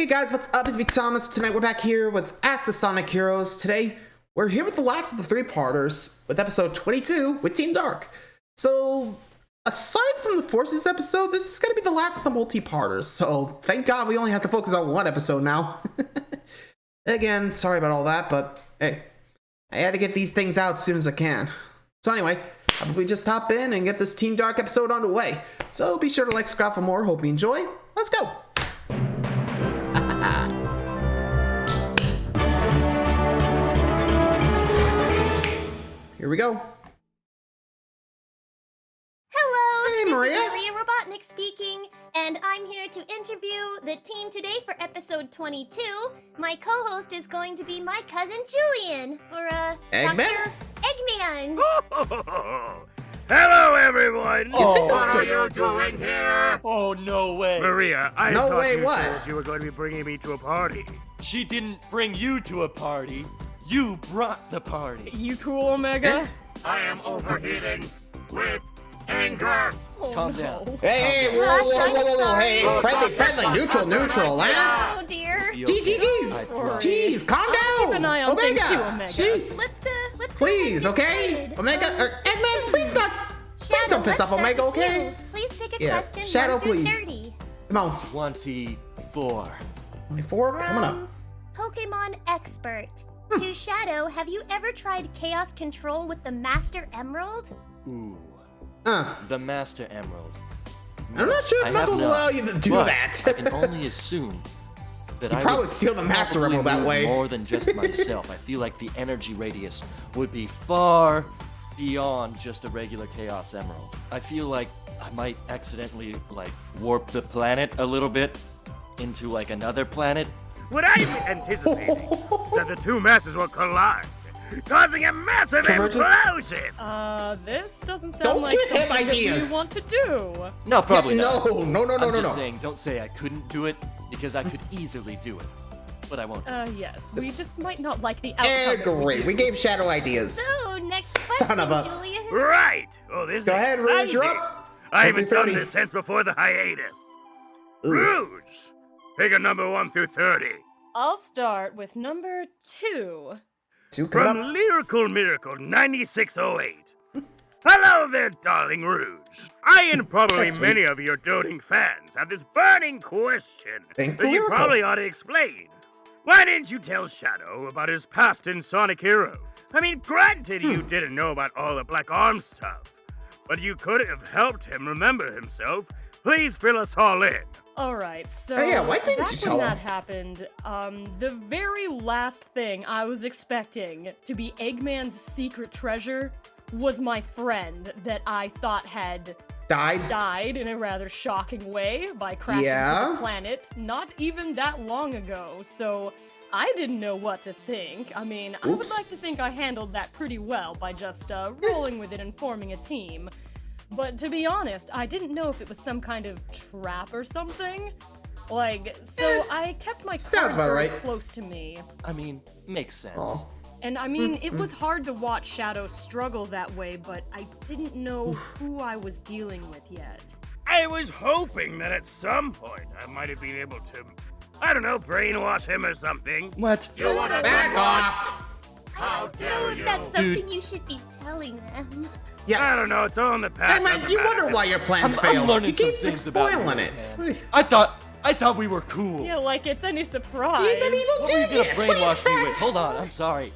Hey guys, what's up? It's me, Thomas. Tonight we're back here with Ask the Sonic Heroes. Today, we're here with the last of the three-parters with episode 22 with Team Dark. So, aside from the Forces episode, this is going to be the last of the multi-parters. So, thank God we only have to focus on one episode now. Again, sorry about all that, but hey, I had to get these things out as soon as I can. So anyway, how about we just hop in and get this Team Dark episode on the way. So be sure to like, subscribe for more. Hope you enjoy. Let's go. Here we go. Hello, Hey, this Maria. is Maria Robotnik speaking, and I'm here to interview the team today for episode 22. My co-host is going to be my cousin Julian, or Eggman? Dr. Eggman. Hello, everyone! Oh, What are you doing here? Oh, no way. Maria, I No thought way, you what? said you were going to be bringing me to a party. She didn't bring you to a party. You brought the party. You cool, Omega? I am overheating with anger. Calm down. Hey, whoa, hey, friendly, neutral, huh? Oh dear. Jeez, calm down. keep an eye on things too, Omega. Jeez. Let's go Please, ahead and get okay? started. Omega, Eggman, please not. Shadow, don't piss let's off start Omega, with okay? you. Please pick a Yeah, question Shadow, 1 through please. 30. Come on. 24. 24, coming up. Pokemon Expert. To Shadow, have you ever tried Chaos Control with the Master Emerald? Ooh. Uh, The Master Emerald. I'm not sure I if have Knuckles not, allow you to do but that. I can only assume that You I probably would steal the Master probably Emerald that move way. more than just myself. I feel like the energy radius would be far beyond just a regular Chaos Emerald. I feel like I might accidentally, warp the planet a little bit into, another planet. What I'm anticipating is that the two masses will collide, causing a massive Convergence? implosion. This doesn't sound Don't like give him something that ideas. we want to do. No, probably not. No. I'm just saying, don't say I couldn't do it, because I could easily do it. But I won't. Yes, we just might not like the outcome. Great. We gave Shadow ideas. So, next Son question, of a- Julian. Right. Oh, this Go is ahead, Rouge, you're exciting. up. I haven't 1 through done 30. this since before the hiatus. Oof. Rouge, pick a number 1 through 30. I'll start with number 2. 2 coming up. From Lyrical Miracle 9608. Hello there, darling Rouge. I and probably That's sweet. many of your doting fans have this burning question Thank that you Lyrical. probably ought to explain. Why didn't you tell Shadow about his past in Sonic Heroes? I mean, granted you didn't know about all the Black Arm stuff, but you could have helped him remember himself. Please fill us all in. Alright, so Hey, yeah, why didn't back you tell when him? that happened, the very last thing I was expecting to be Eggman's secret treasure was my friend that I thought had died in a rather shocking way by crashing to the planet not even that long ago, so I didn't know what to think. I mean, I would Oops. like to think I handled that pretty well by just rolling with it and forming a team. But to be honest, I didn't know if it was some kind of trap or something. So I kept my sounds cards about very right. close to me. I mean, makes sense. Oh. And I mean, it was hard to watch Shadow struggle that way, but I didn't know who I was dealing with yet. I was hoping that at some point I might have been able to, I don't know, brainwash him or something. What? Back off. How I don't know if that's something you should be telling them. I don't know, it's all in the past. Hey, man, doesn't you matter. wonder why your plans I'm fail. learning You some keep things about you, spoiling it. man. I thought we were cool. Yeah, like it's any surprise. He's an evil What were you gonna genius. What do you brainwash me with? expect? Hold on, I'm sorry.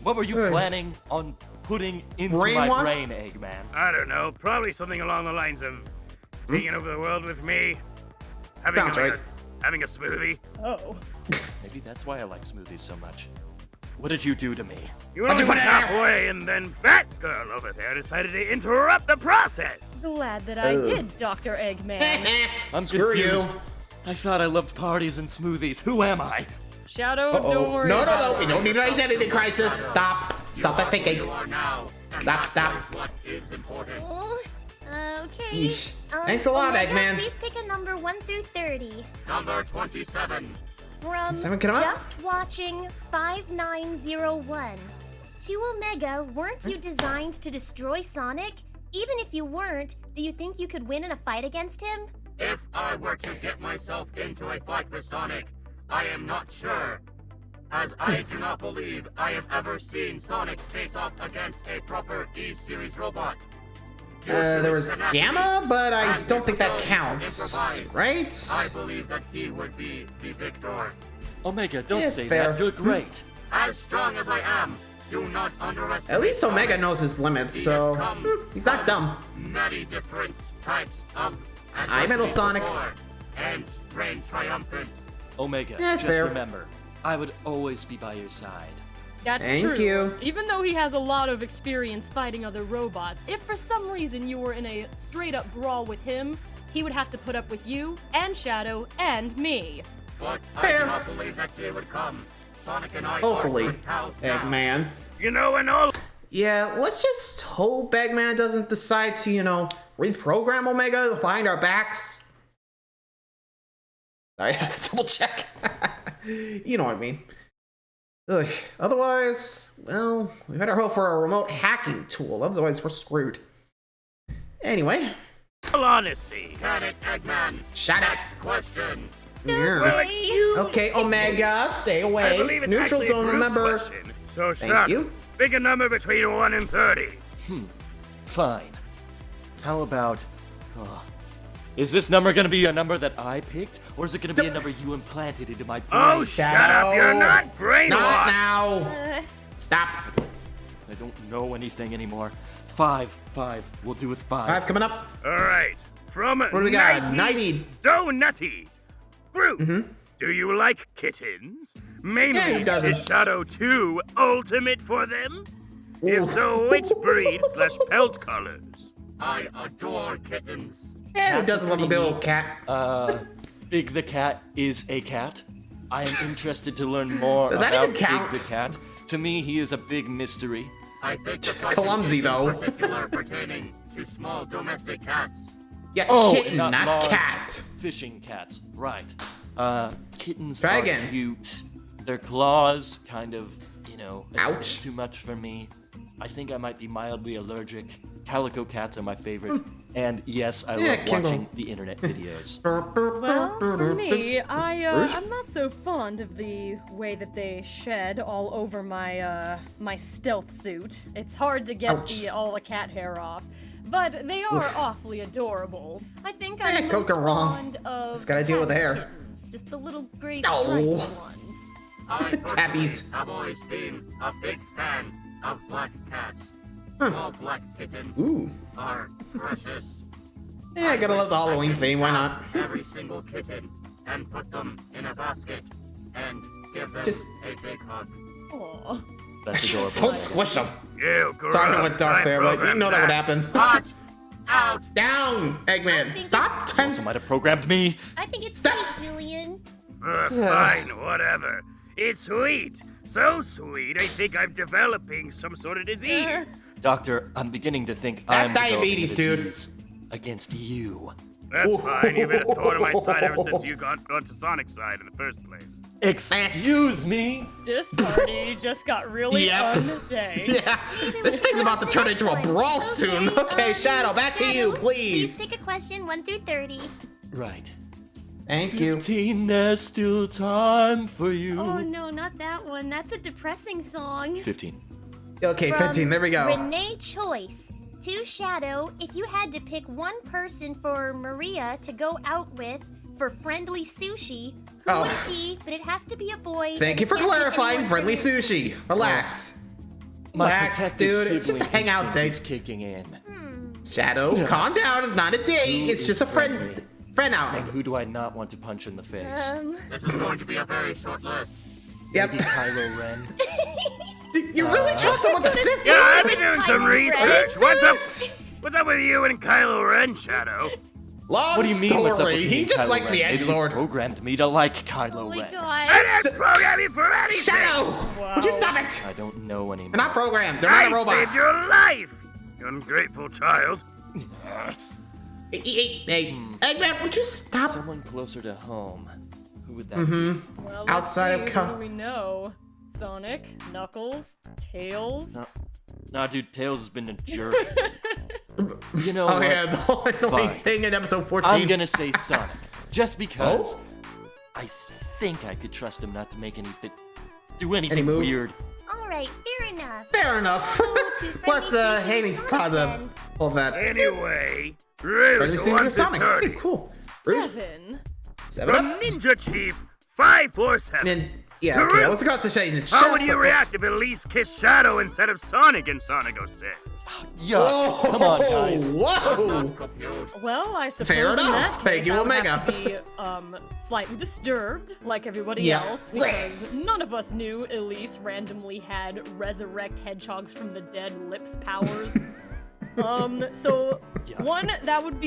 What were you planning on putting into my Brainwash? brain, Eggman? I don't know, probably something along the lines of taking over the world with me, Sounds right. having a smoothie. Oh. Maybe that's why I like smoothies so much. What did you do to me? You only went halfway, and then that girl over there decided to interrupt the process. Glad that I did, Dr. Eggman. I'm Screw confused. you. I thought I loved parties and smoothies. Who am I? Shadow, don't worry No, about we it. don't need an identity crisis. Stop that thinking. Stop. Oh, okay. Yeesh. Thanks a lot, Omega, Eggman. Please pick a number 1 through 30. Number 27. From Seven, come on. Just Watching 5901. To Omega, weren't you designed to destroy Sonic? Even if you weren't, do you think you could win in a fight against him? If I were to get myself into a fight with Sonic, I am not sure, as I do not believe I have ever seen Sonic face off against a proper E-Series robot. There was Gamma, but I don't think that counts, right? I believe that he would be the victor. Omega, don't Yeah, say fair. that. You're great. As strong as I am, do not underestimate. At least Omega Sonic. knows his limits, He so has come he's not from dumb. Many different types of Hi, Metal adversity Sonic. before, and reign triumphant. Omega, Yeah, just fair. remember, I would always be by your side. That's Thank true. you. Even though he has a lot of experience fighting other robots, if for some reason you were in a straight-up brawl with him, he would have to put up with you, and Shadow, and me. But I Fair. do not believe that day would come. Sonic and I Hopefully, are good pals now. Eggman. You know, and all. Yeah, let's just hope Eggman doesn't decide to, reprogram Omega behind our backs. I have to double check. You know what I mean. Ugh. Otherwise, well, we better hope for a remote hacking tool. Otherwise, we're screwed. Anyway, All honesty. Get it, Eggman. shut up. Next question. Well, Yeah. excuse Okay, Omega, stay I away. believe it's Neutral actually zone, a group remember. question. So Thank shut. you. Pick a number between 1 and 30. Fine. How about... is this number gonna be a number that I picked? Or is it gonna be a number you implanted into my brain? Oh, shut up. You're not brainwashed. Not now. Stop. I don't know anything anymore. Five. We'll do with 5. 5 coming up. All right. From What do we got? 90. Donutty. Group. Do you like kittens? Mainly, Yeah, who doesn't? is Shadow 2 ultimate for them? If Ooh. so, which breed / pelt colors? I adore kittens. Yeah, who Cats doesn't are love a pretty big old neat. cat? Big the Cat is a cat. I am interested to learn more Does that about even count? Big the Cat. To me, he is a big mystery. I think Just the question clumsy, is though. in particular pertaining to small domestic cats. Yeah, Oh, kitten, and not large cat. Fishing cats, right. Kittens Try are again. cute. Their claws kind of, Ouch. it's too much for me. I think I might be mildly allergic. Calico cats are my favorite. And yes, I Yeah, love Kindle. watching the internet videos. Well, for me, I'm not so fond of the way that they shed all over my my stealth suit. It's hard to get Ouch. all the cat hair off, but they are awfully adorable. I think I'm Go most go wrong. fond of Just gotta deal with the hair. kittens, just the little gray No. striped ones. I Tabbies. personally have always been a big fan of black cats. Small black kittens Ooh. are precious. Yeah, I gotta love the wish I Halloween could theme. Why have not? Every single kitten and put them in a basket and give them Just- a big hug. Aw. That's Just adorable. don't squish them. You gross. Sorry I went dark I there, but you programmed know that would happen. Hot out. Down, Eggman. think Stop. Also might have programmed me. I think it's Stop. sweet, Julian. Fine, whatever. It's sweet. So sweet, I think I'm developing some sort of disease. Doctor, I'm beginning to think That's I'm developing diabetes, a dude. disease against you. That's fine. You've been a thorn in my side ever since you got onto Sonic's side in the first place. Excuse me? This party just got really Yep. unday. Yeah, this thing's about to turn into a brawl soon. Okay, Shadow, back to you, Shadow, please. Please pick a question 1 through 30. Right. Thank you. 15, there's still time for you. Oh no, not that one. That's a depressing song. 15. Okay, From 15. There we go. Renee Choice. To Shadow, if you had to pick one person for Maria to go out with for friendly sushi, who would it be? But it has to be a boy. Oh. Thank you for and it can't be clarifying. anyone Friendly from your team. sushi. Relax. My Relax, protective dude. It's just a sibling hangout date. instinct is kicking in. Shadow, calm down. It's not a date. Who It's just is a friend friendly? outing. Who do I not want to punch in the face? This is going to be a very short list. Yep. Maybe Kylo Ren. You really trust him with the Sith? Yeah, I've been doing some Kylo Ren. research. What's up with you and Kylo Ren, Shadow? Long What do you mean? story. What's up with me He and just Kylo likes Ren? the Edge Maybe you Lord. programmed me to like Kylo Oh my Ren. god. I didn't program you for anything. Shadow! Would you stop it? I don't know anymore. They're not programmed. They're not a I robot. saved your life, you ungrateful child. Hey, Eggman, would you stop? Someone closer to home. Who would that be? Mm-hmm. Well, Outside let's of see, co- who do we know? Sonic, Knuckles, Tails. No. Nah, dude, Tails has been a jerk. You know Oh what? yeah, the whole annoying Fine. thing in episode 14. I'm gonna say Sonic. Just because Oh? I think I could trust him not to make do anything moves? weird. Alright, fair enough. Fair enough. Plus, Haney's gotta pull that. Anyway, Ready Rouge to see your 1 to Sonic. 30. Okay, cool. Rouge, 7 From up. Ninja Chief 547. Yeah, okay, I was got to say in the chat. How would you react if Elise kissed Shadow instead of Sonic in Sonic 06? Yuck. Oh, Come on, guys. Whoa! Well, I suppose Fair in enough. that case, Thank you, I would Omega. have to be slightly disturbed, like everybody Yeah. else, because none of us knew Elise randomly had resurrect hedgehogs from the dead lips powers. So one, I would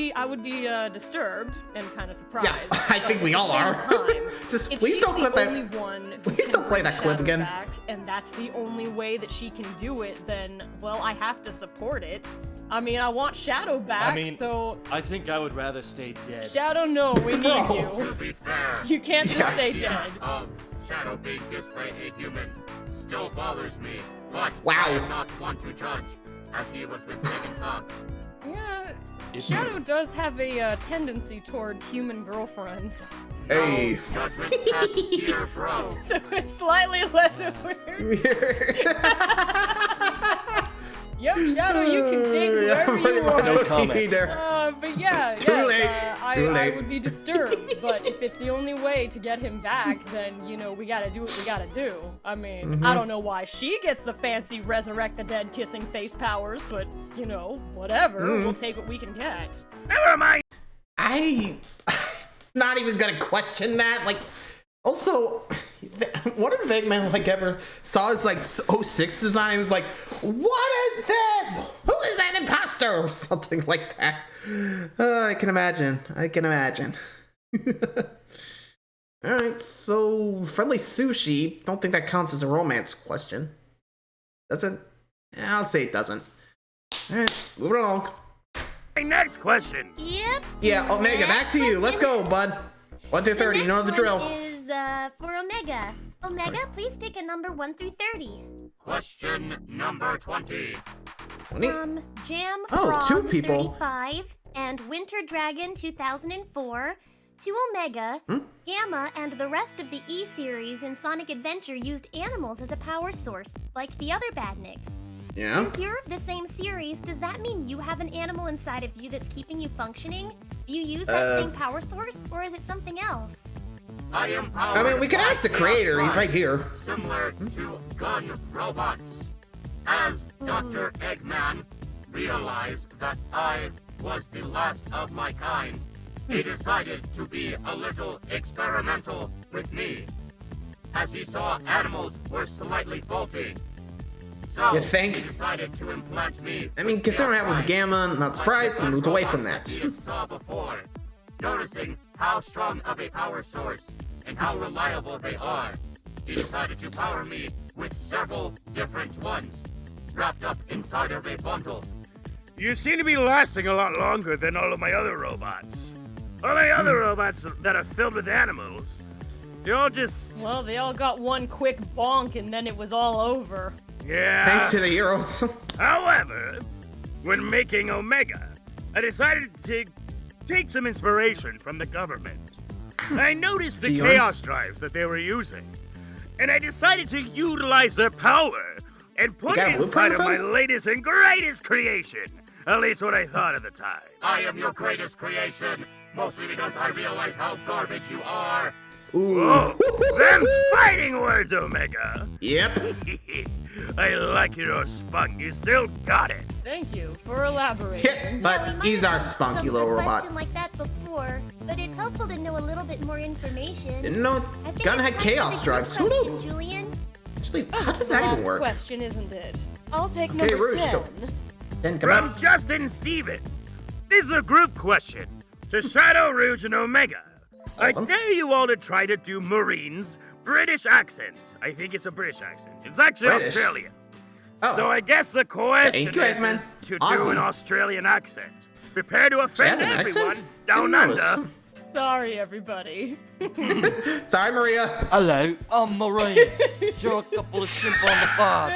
be disturbed and kind of surprised. Yeah, I think we all are. Just if please she's don't the clip only that. one who Please can don't play bring that clip Shadow again. back, and that's the only way that she can do it, then, well, I have to support it. I mean, I want Shadow back, so... I think I would rather stay dead. Shadow, no, we need To you. be fair, You can't just stay the dead. act of Shadow being kissed by a human still bothers me, but Wow. I am not one to judge, as he was with Megan Fox. Yeah, Shadow does have a tendency toward human girlfriends. Hey. No judgment passed here, bro. So it's slightly less weird. Yep, Shadow, you can dig wherever you want. No comment. But yeah, Too yes, late. I Too late. would be disturbed. But if it's the only way to get him back, then, you know, we gotta do what we gotta do. I mean, I don't know why she gets the fancy resurrect the dead kissing face powers, but, you know, whatever. We'll take what we can get. Never mind. Not even gonna question that. Like, also, what if Eggman like ever saw his like 06 design and was like, "What is this? Who is that imposter?" or something like that? I can imagine. I can imagine. All right, so friendly sushi. Don't think that counts as a romance question. Does it? Yeah, I'll say it doesn't. All right, moving along. Next question. Yep. Yeah, Omega, back to you. Let's go, bud. 1 through 30, you know the drill. One is for Omega. Omega, please pick a number 1 through 30. Question number 20. 20? Jam Oh, Frog 2 people. 35 and Winter Dragon 2004 to Omega, Gamma and the rest of the E-series in Sonic Adventure used animals as a power source, like the other Badniks. Yeah. Since you're of the same series, does that mean you have an animal inside of you that's keeping you functioning? Do you use that same power source, or is it something else? I am I mean, we can ask the creator. He's right here. Similar to gun robots. As Dr. Eggman realized that I was the last of my kind, he decided to be a little experimental with me, as he saw animals were slightly faulty. So You think? he decided to implant me. I mean, considering that with Gamma, I'm not surprised he moved away from that. He saw before, noticing how strong of a power source and how reliable they are, he decided to power me with several different ones, wrapped up inside of a bundle. You seem to be lasting a lot longer than all of my other robots. All my other robots that are filled with animals, they all just... Well, they all got one quick bonk and then it was all over. Yeah. Thanks to the heroes. However, when making Omega, I decided to take some inspiration from the government. I noticed the Gion? chaos drives that they were using, and I decided to utilize their power and put got a it blueprint inside of of my them? latest and greatest creation. At least what I thought at the time. I am your greatest creation, mostly because I realize how garbage you are. Ooh. Oh, them's fighting words, Omega. Yep. I like your spunk. You still got it. Thank you for elaborating. Yeah, Yeah, we but might he's have our asked spunky some little a robot. question like that before, but it's helpful to know a little bit more information. Didn't know I think Gun it's had time for chaos the drives. group Who question, knew? Julian? Actually, how That's does the that last even work? question, isn't it? I'll take Okay, number Rouge, 10. go. Then come From on. Justin Stevens. This is a group question to Shadow, Rouge, and Omega. I dare you all to try to do Marine's British accents. I think it's a British accent. It's actually British? Australian. Oh. So I guess the question Thank you, is Eggman. to do Aussie. an Australian accent. Prepare to offend She has an everyone accent? down Didn't under. notice. Sorry, everybody. Sorry, Maria. Hello, I'm Marine. You're a couple of shrimp on the bar.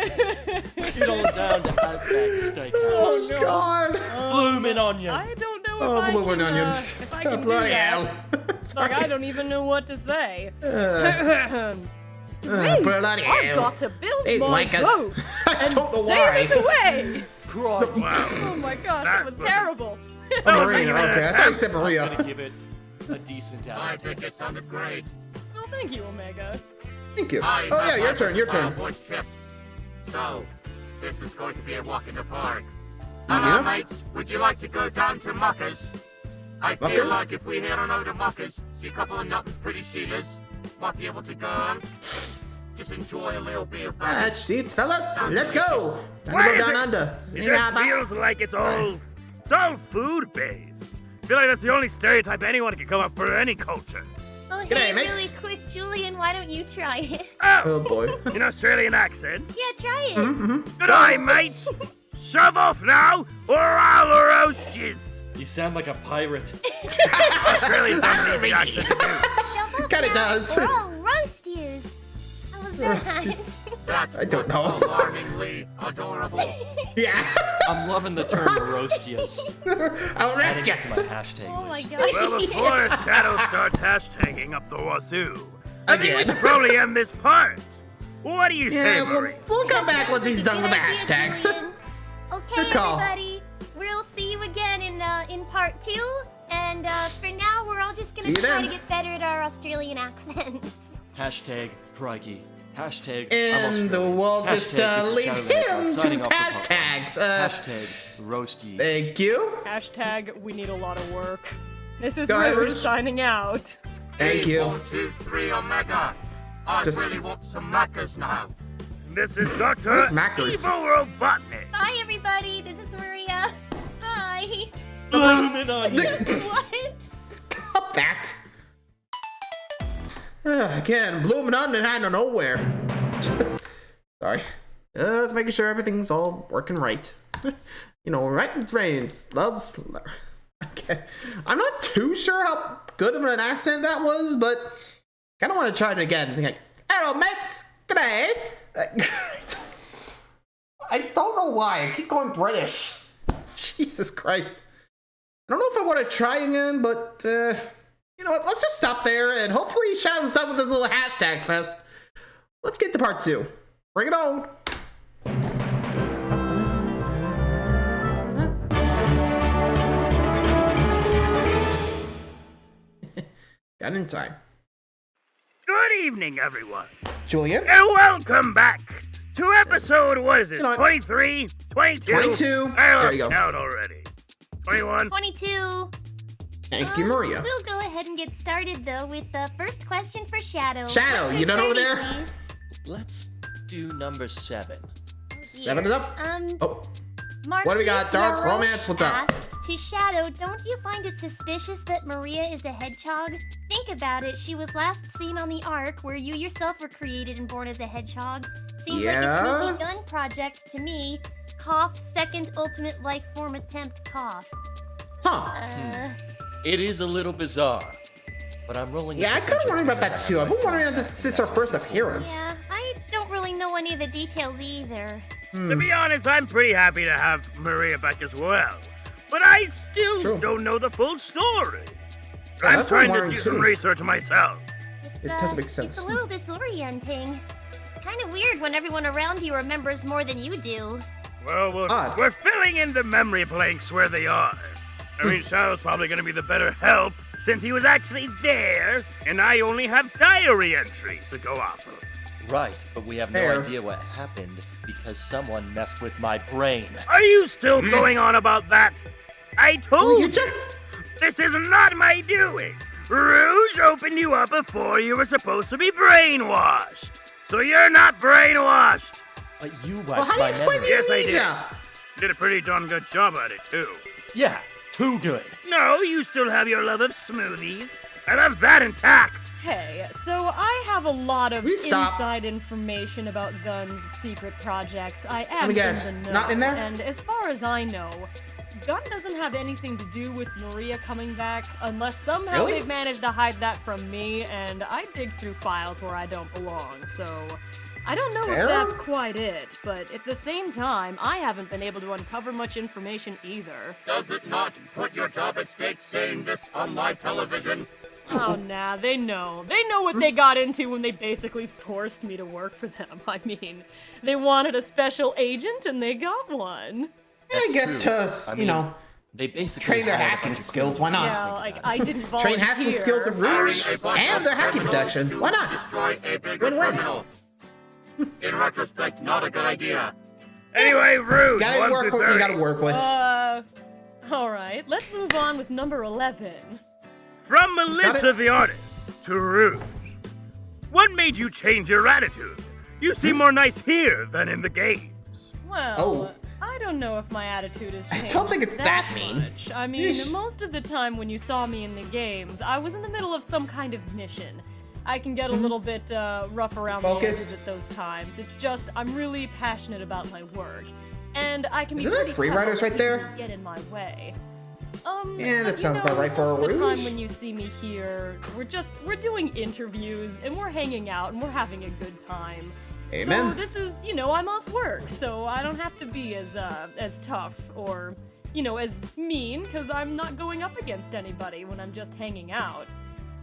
Get on down to Outback Steakhouse. Oh, no. God. Bloomin' onion. I don't know if Oh, I bloomin' can, onions. if I can do Bloody that. hell. It's like, I don't even know what to say. Strange. bloody I've hell. got to build These my wankers. boat I and don't know sail why. it away. Wow. Oh my gosh, that was terrible. Oh, Maria, okay. I thought you said I'm Maria. gonna give it a decent I out. think it sounded great. Oh, thank you, Omega. Thank you. I Oh, have yeah, your my turn, your versatile turn. voice chip. So, this is going to be a walk in the park. Easy Hello, enough. mates. Would you like to go down to Muckers? I feel Muckers? like if we head on over to Muckers, see a couple of nothing pretty Sheilas, might be able to go and just enjoy a little bit of Sheets, fellas. Let's go. Time Why to is go down it- under. It just feels like it's all food-based. I feel like that's the only stereotype anyone can come up for any culture. Oh, G'day, hey, mates. really quick, Julian, why don't you try it? Oh, Oh, boy. an Australian accent. Yeah, try it. Good eye, mates. Shove off now, or I'll roast yous. You sound like a pirate. Australians have an easy accent to do. Shove off Kinda now, does. or I'll roast yous. How was that? That I don't was know. alarmingly adorable. Yeah. I'm loving the term roast yous. I'll rest Adding it to yes. my hashtag Oh my list. god. Well, before Shadow starts hashtagging up the wazoo, I think we Again. should probably end this part. What do you say, Yeah, Marie? we'll come back once he's done with the Good idea, hashtags. Julian. Okay, Good call. everybody. We'll see you again in part 2. And for now, we're all just See gonna you try then. to get better at our Australian accents. Hashtag crikey. Hashtag I'm And Australian. we'll just Hashtag it's a leave Saturday Night him Live. to Signing his off for Pop. hashtags. Hashtag roast yous. Thank you. Hashtag, we need a lot of work. This is Go ahead, Rouge Rouge. signing out. Thank Hey, you. 1, 2, 3, Omega. I Just- really want some Muckers now. This is Dr. Where's Macros? Evil Robotnik. Bye, everybody. This is Maria. Bye. Illuminati. What? Stop that. Again, blooming on and out of nowhere. Just, sorry. Just making sure everything's all working right. You know, right in rains, loves. Okay. I'm not too sure how good of an accent that was, but kind of want to try it again. Like, hello, mates. G'day. I don't know why. I keep going British. Jesus Christ. I don't know if I want to try again, but you know what? Let's just stop there, and hopefully Shadow's done with this little hashtag fest. Let's get to part 2. Bring it on. Got in time. Good evening, everyone. Julian? And welcome back to episode, what is this, You know what? 23? 22? 22. I There lost you go. count already. 21? 22. Thank you, Maria. We'll go ahead and get started, though, with the first question for Shadow. Shadow, you done over 30, there? please. Let's do number 7. 7 is up. Oh, Marquise What do we got? Dark Laroche romance? What's up? Asked to Shadow, don't you find it suspicious that Maria is a hedgehog? Think about it. She was last seen on the Ark, where you yourself were created and born as a hedgehog. Seems like Yeah? a sneaky gun project to me. Cough, second ultimate life form attempt, cough. huh. It is a little bizarre, but I'm rolling. Yeah, I kind of wondering about that too. I've been wondering if this is her first appearance. Yeah, I don't really know any of the details either. To be honest, I'm pretty happy to have Maria back as well. But I still True. don't know the full story. Yeah, I'm that's what I'm trying to wondering do some too. research myself. It's, It doesn't make sense. It's a little disorienting. It's kind of weird when everyone around you remembers more than you do. Well, Odd. we're filling in the memory blanks where they are. I mean, Shadow's probably going to be the better help since he was actually there, and I only have diary entries to go off of. Right, but we have no Fair. idea what happened because someone messed with my brain. Are you still going on about that? I told You you. just. This is not my doing. Rouge opened you up before you were supposed to be brainwashed. So you're not brainwashed. But you wiped Well, how do you my explain memory. the Yes, I did. amnesia? You did a pretty darn good job at it, too. Yeah, too good. No, you still have your love of smoothies. I love that intact. Hey, so I have a lot of Please stop. inside information about Gun's secret projects. I am me guess, in the know. not in there? And as far as I know, Gun doesn't have anything to do with Maria coming back, unless somehow Really? they've managed to hide that from me, and I dig through files where I don't belong, so I don't know Fair. if that's quite it, but at the same time, I haven't been able to uncover much information either. Does it not put your job at stake saying this on live television? Oh, nah, they know. They know what they got into when they basically forced me to work for them. I mean, they wanted a special agent and they got one. I guess to, you know, they basically train their hacking skills. Why not? Yeah, like, I didn't volunteer. Train hacking skills of Rouge and their hacking protection. Why not? Destroy a bigger Win-win. criminal. In retrospect, not a good idea. Anyway, Rouge, You gotta work with. Alright, let's move on with number 11. From Melissa the artist to Rouge. What made you change your attitude? You seem more nice here than in the games. Well, I don't know if my attitude has changed. I don't think it's that mean. Much. I mean, most of the time when you saw me in the games, I was in the middle of some kind of mission. I can get a little bit rough around the edges at those times. It's just, I'm really passionate about my work. And I can be Isn't that pretty Free tough Riders when right people there? get in my way. Yeah, that but, sounds about right for a most of the time Rouge. when you see me here, we're doing interviews and we're hanging out and we're having a good time. Amen. So this is, you know, I'm off work, so I don't have to be as tough or, you know, as mean, because I'm not going up against anybody when I'm just hanging out.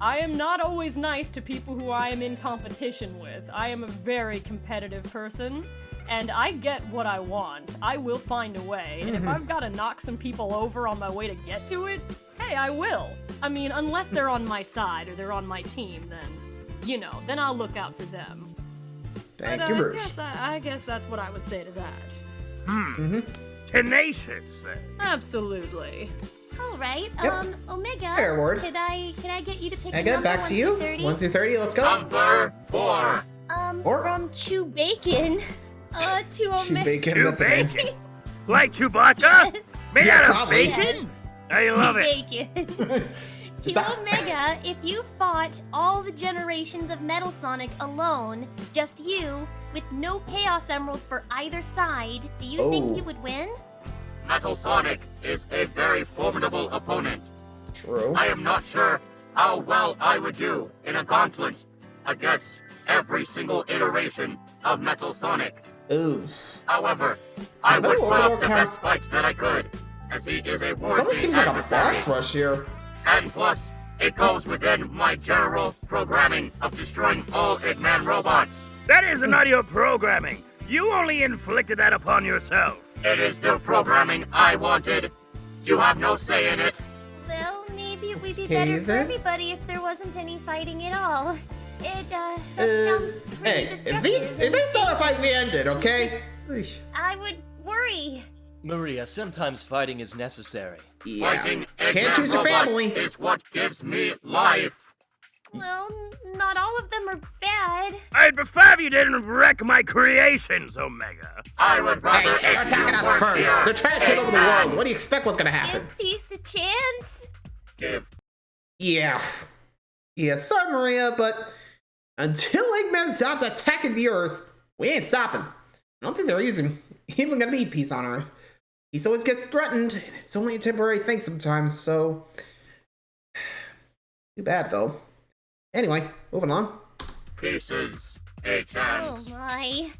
I am not always nice to people who I am in competition with. I am a very competitive person, and I get what I want. I will find a way, and if I've got to knock some people over on my way to get to it, hey, I will. I mean, unless they're on my side or they're on my team, then, you know, then I'll look out for them. Thank you, Rouge. I guess that's what I would say to that. Tenacious, eh? Absolutely. All right. Yep. Omega. Fair word. Could I get you to pick a Again, number back 1 to you. 30? 1 through 30. Let's go. Number 4. Or- From Chew Bacon, to Omega. Chew bacon. That's a name. Bacon? Like Chewbacca? Yes. Made Yeah, out of probably. bacon? Yes. I love it. Bacon. To Omega, if you fought all the generations of Metal Sonic alone, just you, with no Chaos Emeralds for either side, do you think you would win? Metal Sonic is a very formidable opponent. True. I am not sure how well I would do in a gauntlet against every single iteration of Metal Sonic. Ooh. However, I that would a put up Overlord the count? best fights that I could, as he is a It worthy almost seems like a adversary. boss rush here. And plus, it goes within my general programming of destroying all Eggman robots. That is not your programming. You only inflicted that upon yourself. It is the programming I wanted. You have no say in it. Well, maybe it would be Okay, better for then. everybody if there wasn't any fighting at all. That sounds pretty Hey, destructive. if they saw the fight, we ended, okay? Eesh. I would worry. Maria, sometimes fighting is necessary. Yeah. Fighting Can't Eggman choose your robots family. is what gives me life. Well, not all of them are bad. I'd prefer if you didn't wreck my creations, Omega. I would rather Hey, they're if you attacking us weren't first. here. They're trying to take over the Eggman. world. What do you expect was gonna happen? Give peace a chance. Give. Yeah. Yeah, sorry, Maria, but until Eggman stops attacking the Earth, we ain't stopping. I don't think they're even gonna be peace on Earth. Peace always gets threatened, and it's only a temporary thing sometimes, so... Too bad, though. Anyway, moving on. Pieces. A Oh chance. my.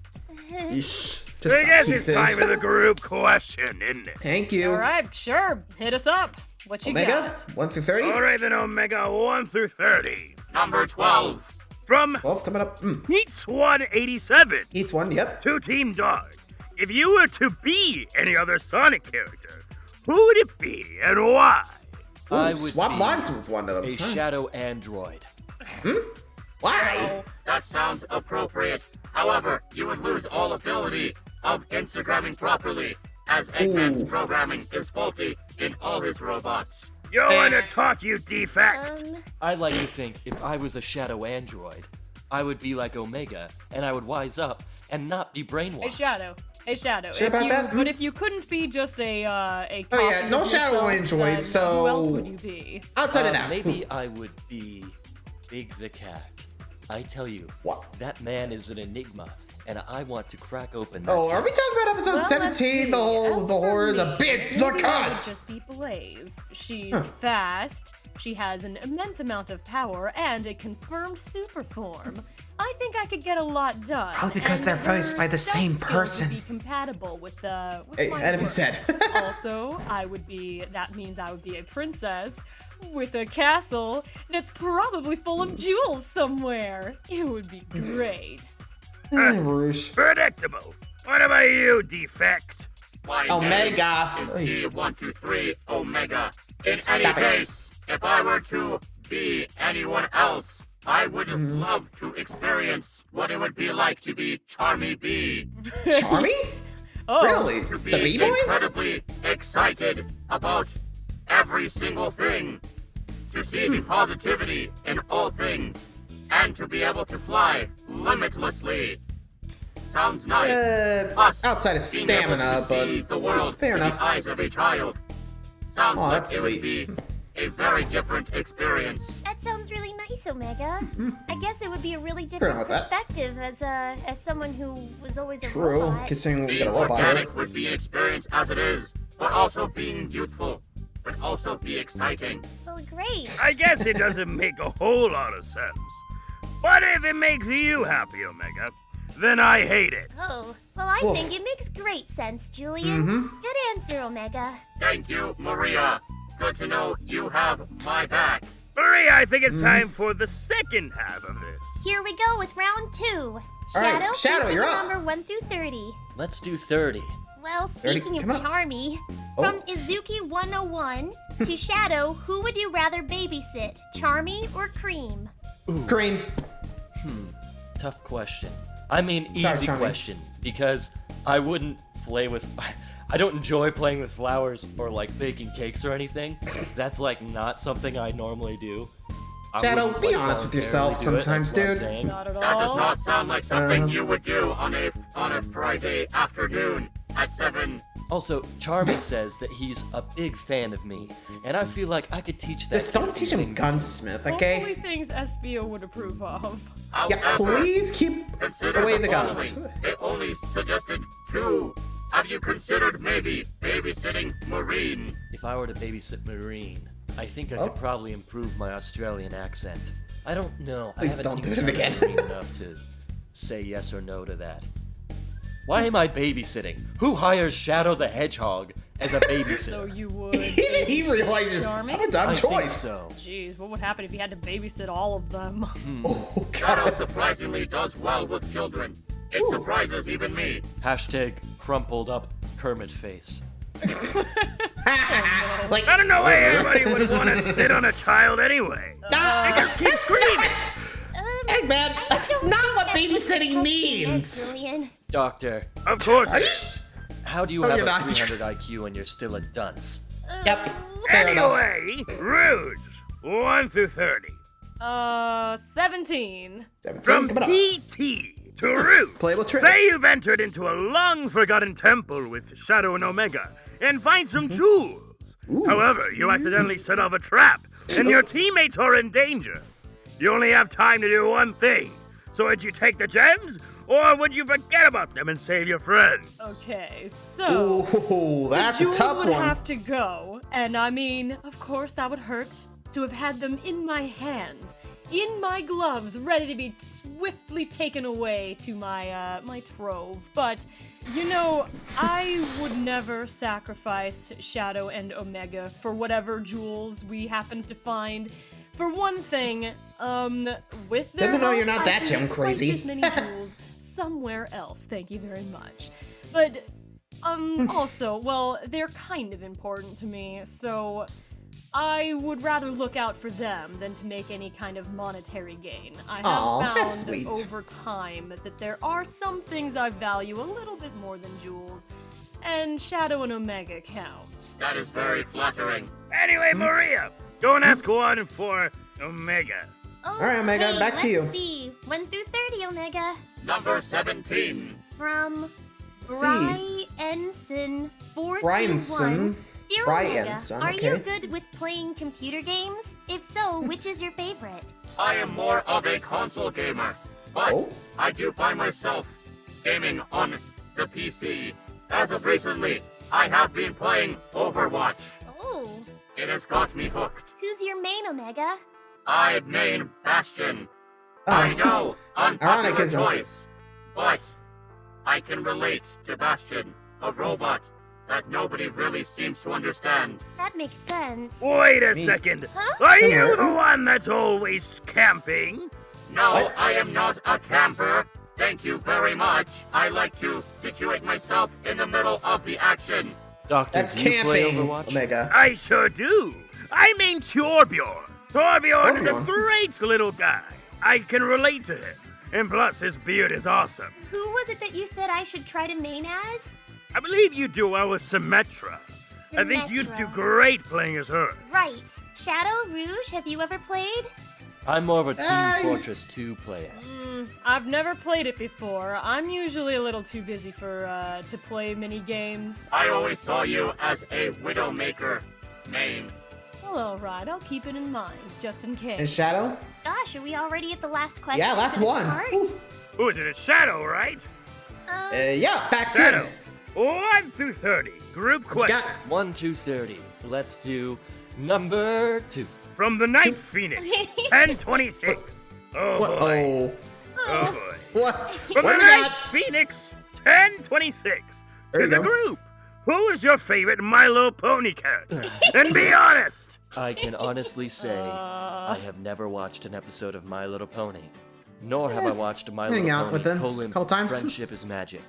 Yeesh. I Just guess it's pieces. time for the group question, isn't it? Thank you. All right, sure. Hit us up. What you Omega, got? 1 through 30. All right then, Omega, 1 through 30. Number 12. From 12 coming up. Heats 187 Eats one, yep. to Team Dark. If you were to be any other Sonic character, who would it be and why? I Ooh, would swap be lives with one of them. a shadow android. Why? That sounds appropriate. However, you would lose all ability of Instagramming properly, as Eggman's programming is faulty in all his robots. You want to talk, you defect? I like to think if I was a shadow android, I would be like Omega, and I would wise up and not be brainwashed. A shadow. Sure about that? But if you couldn't be just a Oh, yeah, copy no of shadow yourself, android, then so- who else would you be? Outside of that. Maybe I would be Big the Cat. I tell you, What? that man is an enigma, and I want to crack open that Oh, are we case. talking about episode Well, let's 17? see. The whole As the for horrors of me, Big the maybe I would Cut. just be Blaze. She's fast. She has an immense amount of power and a confirmed super form. I I think I could get a lot done. Probably because and they're voiced by the stealth same skills person. Would be compatible with my Enemy work. said. Also, that means I would be a princess with a castle that's probably full of jewels somewhere. It would be great. Rouge. Predictable. What about you, Defect? My Omega. name is E123 Omega. In Stop any it. case, if I were to be anyone else, I would love to experience what it would be like to be Charmy B. Charmy? Oh, Really? To be The B-boy? incredibly excited about every single thing. To see the positivity in all things. And to be able to fly limitlessly. Sounds nice. Plus, outside of being able stamina, to see but the world fair through enough. the eyes of a child. Sounds Oh, like that's it would sweet. be a very different experience. That sounds really nice, Omega. I guess it would be a really enough different with that. perspective as someone who was always a True, robot. considering we got Being a robot here. organic would be an experience as it is, but also being youthful would also be exciting. Well, great. I guess it doesn't make a whole lot of sense. But if it makes you happy, Omega, then I hate it. Oh, well, I Woof. think it makes great sense, Julian. Good answer, Omega. Thank you, Maria. Good to know you have my back. Maria, I think it's time for the second half of this. Here we go with round 2. right, Shadow, Shadow, please you're give a up. number 1 through 30. Let's do 30. Well, 30, speaking of come on. Charmy, Oh. from Izuki 101 to Shadow, who would you rather babysit, Charmy or Cream? Cream. Tough question. I mean, Sorry, easy Charmy. question, because I wouldn't play with. I don't enjoy playing with flowers or like baking cakes or anything. That's like not something I normally do. I Shadow, wouldn't, be like, honest with yourself voluntarily do it, sometimes, that's what I'm dude. saying. Not at all. That does not sound like something you Um, would do on a Friday afternoon at 7. Also, Charmy says that he's a big fan of me, and I feel like I could teach that. Just kid a don't few teach him things. gunsmith, Hopefully okay? things SBO would approve of. Yeah, However, please keep consider away the the guns. following. It only suggested 2. Have you considered maybe babysitting Marine? If I were to babysit Marine, I think I Oh. could probably improve my Australian accent. I don't know. Please I don't haven't do it encountered again. Marine enough to say yes or no to that. Why am I babysitting? Who hires Shadow the Hedgehog as a babysitter? So you would. Even he realizes I'm Charmy? a dumb I think choice. so. Jeez, what would happen if you had to babysit all of them? Oh, Shadow God. surprisingly does well with children. It surprises even me. Hashtag crumpled up Kermit face. Like, I don't know why anybody would want to sit on a child anyway. ah, They just keep screaming. Eggman, I that's don't not think what that's babysitting the question meant, means. Julian. Doctor, Of course Are it you is. how do you Oh, have you're a not. 300 IQ and you're still a dunce? Yep. Fair enough. Anyway, Rouge, 1 through 30. 17. 17, From come on up. PT to Rouge. Playable trick. Say you've entered into a long-forgotten temple with Shadow and Omega and find some jewels. However, you accidentally set off a trap, and your teammates are in danger. You only have time to do one thing. So would you take the gems, or would you forget about them and save your friends? Okay, so. Ooh, that's the a jewels tough would one. have to go, and I mean, of course, that would hurt to have had them in my hands, in my gloves, ready to be swiftly taken away to my my trove. But you know, I would never sacrifice Shadow and Omega for whatever jewels we happen to find. For one thing, with their Good to know you're help, not I that can gem get crazy. twice as many jewels somewhere else. Thank you very much. But also, well, they're kind of important to me, so I would rather look out for them than to make any kind of monetary gain. I have Aw, found that's sweet. over time that there are some things I value a little bit more than jewels, and Shadow and Omega count. That is very flattering. Anyway, Maria, go and ask one for Omega. Oh, right, Omega, okay, back to you. Let's see. 1 through 30, Omega. Number 17. From see. Bryanson 421. Bryanson. Dear Bryanson, Omega, are you okay. good with playing computer games? If so, which is your favorite? I am more of a console gamer, but Oh. I do find myself gaming on the PC. As of recently, I have been playing Overwatch. Oh, It has got me hooked. who's your main, Omega? I main Bastion. I know, unpopular Ironic, isn't it? choice, but I can relate to Bastion, a robot that nobody really seems to understand. That makes sense. Wait a second. Are you the one that's always camping? No, What? I am not a camper. Thank you very much. I like to situate myself in the middle of the action. Doctor, That's do you play camping, Overwatch? Omega. I sure do. I mean Torbjorn. Torbjorn is a Torbjorn? great little guy. I can relate to him. And plus, his beard is awesome. Who was it that you said I should try to main as? I believe you do well with Symmetra. I think you'd do Symmetra. great playing as her. Right. Shadow, Rouge, have you ever played? I'm more of a Team Fortress 2 player. I've never played it before. I'm usually a little too busy for to play mini games. I always saw you as a Widowmaker main. Well, alright, I'll keep it in mind, just in case. And Shadow? Gosh, are we already at the last question? Yeah, last for this one. part? Ooh. Who is it? It's Shadow, right? Yeah, back to Shadow. 1 through 30. Group What you question. got? 1 to 30. Let's do number 2. From the Night Phoenix. 1026. Oh What? boy. Oh. Oh boy. What? From What the do we Night got? Phoenix. 1026. There To you the go. group. Who is your favorite My Little Pony character? And be honest. I can honestly say I have never watched an episode of My Little Pony, nor have I watched My hang Little out Pony with them a colon couple times. Friendship is Magic,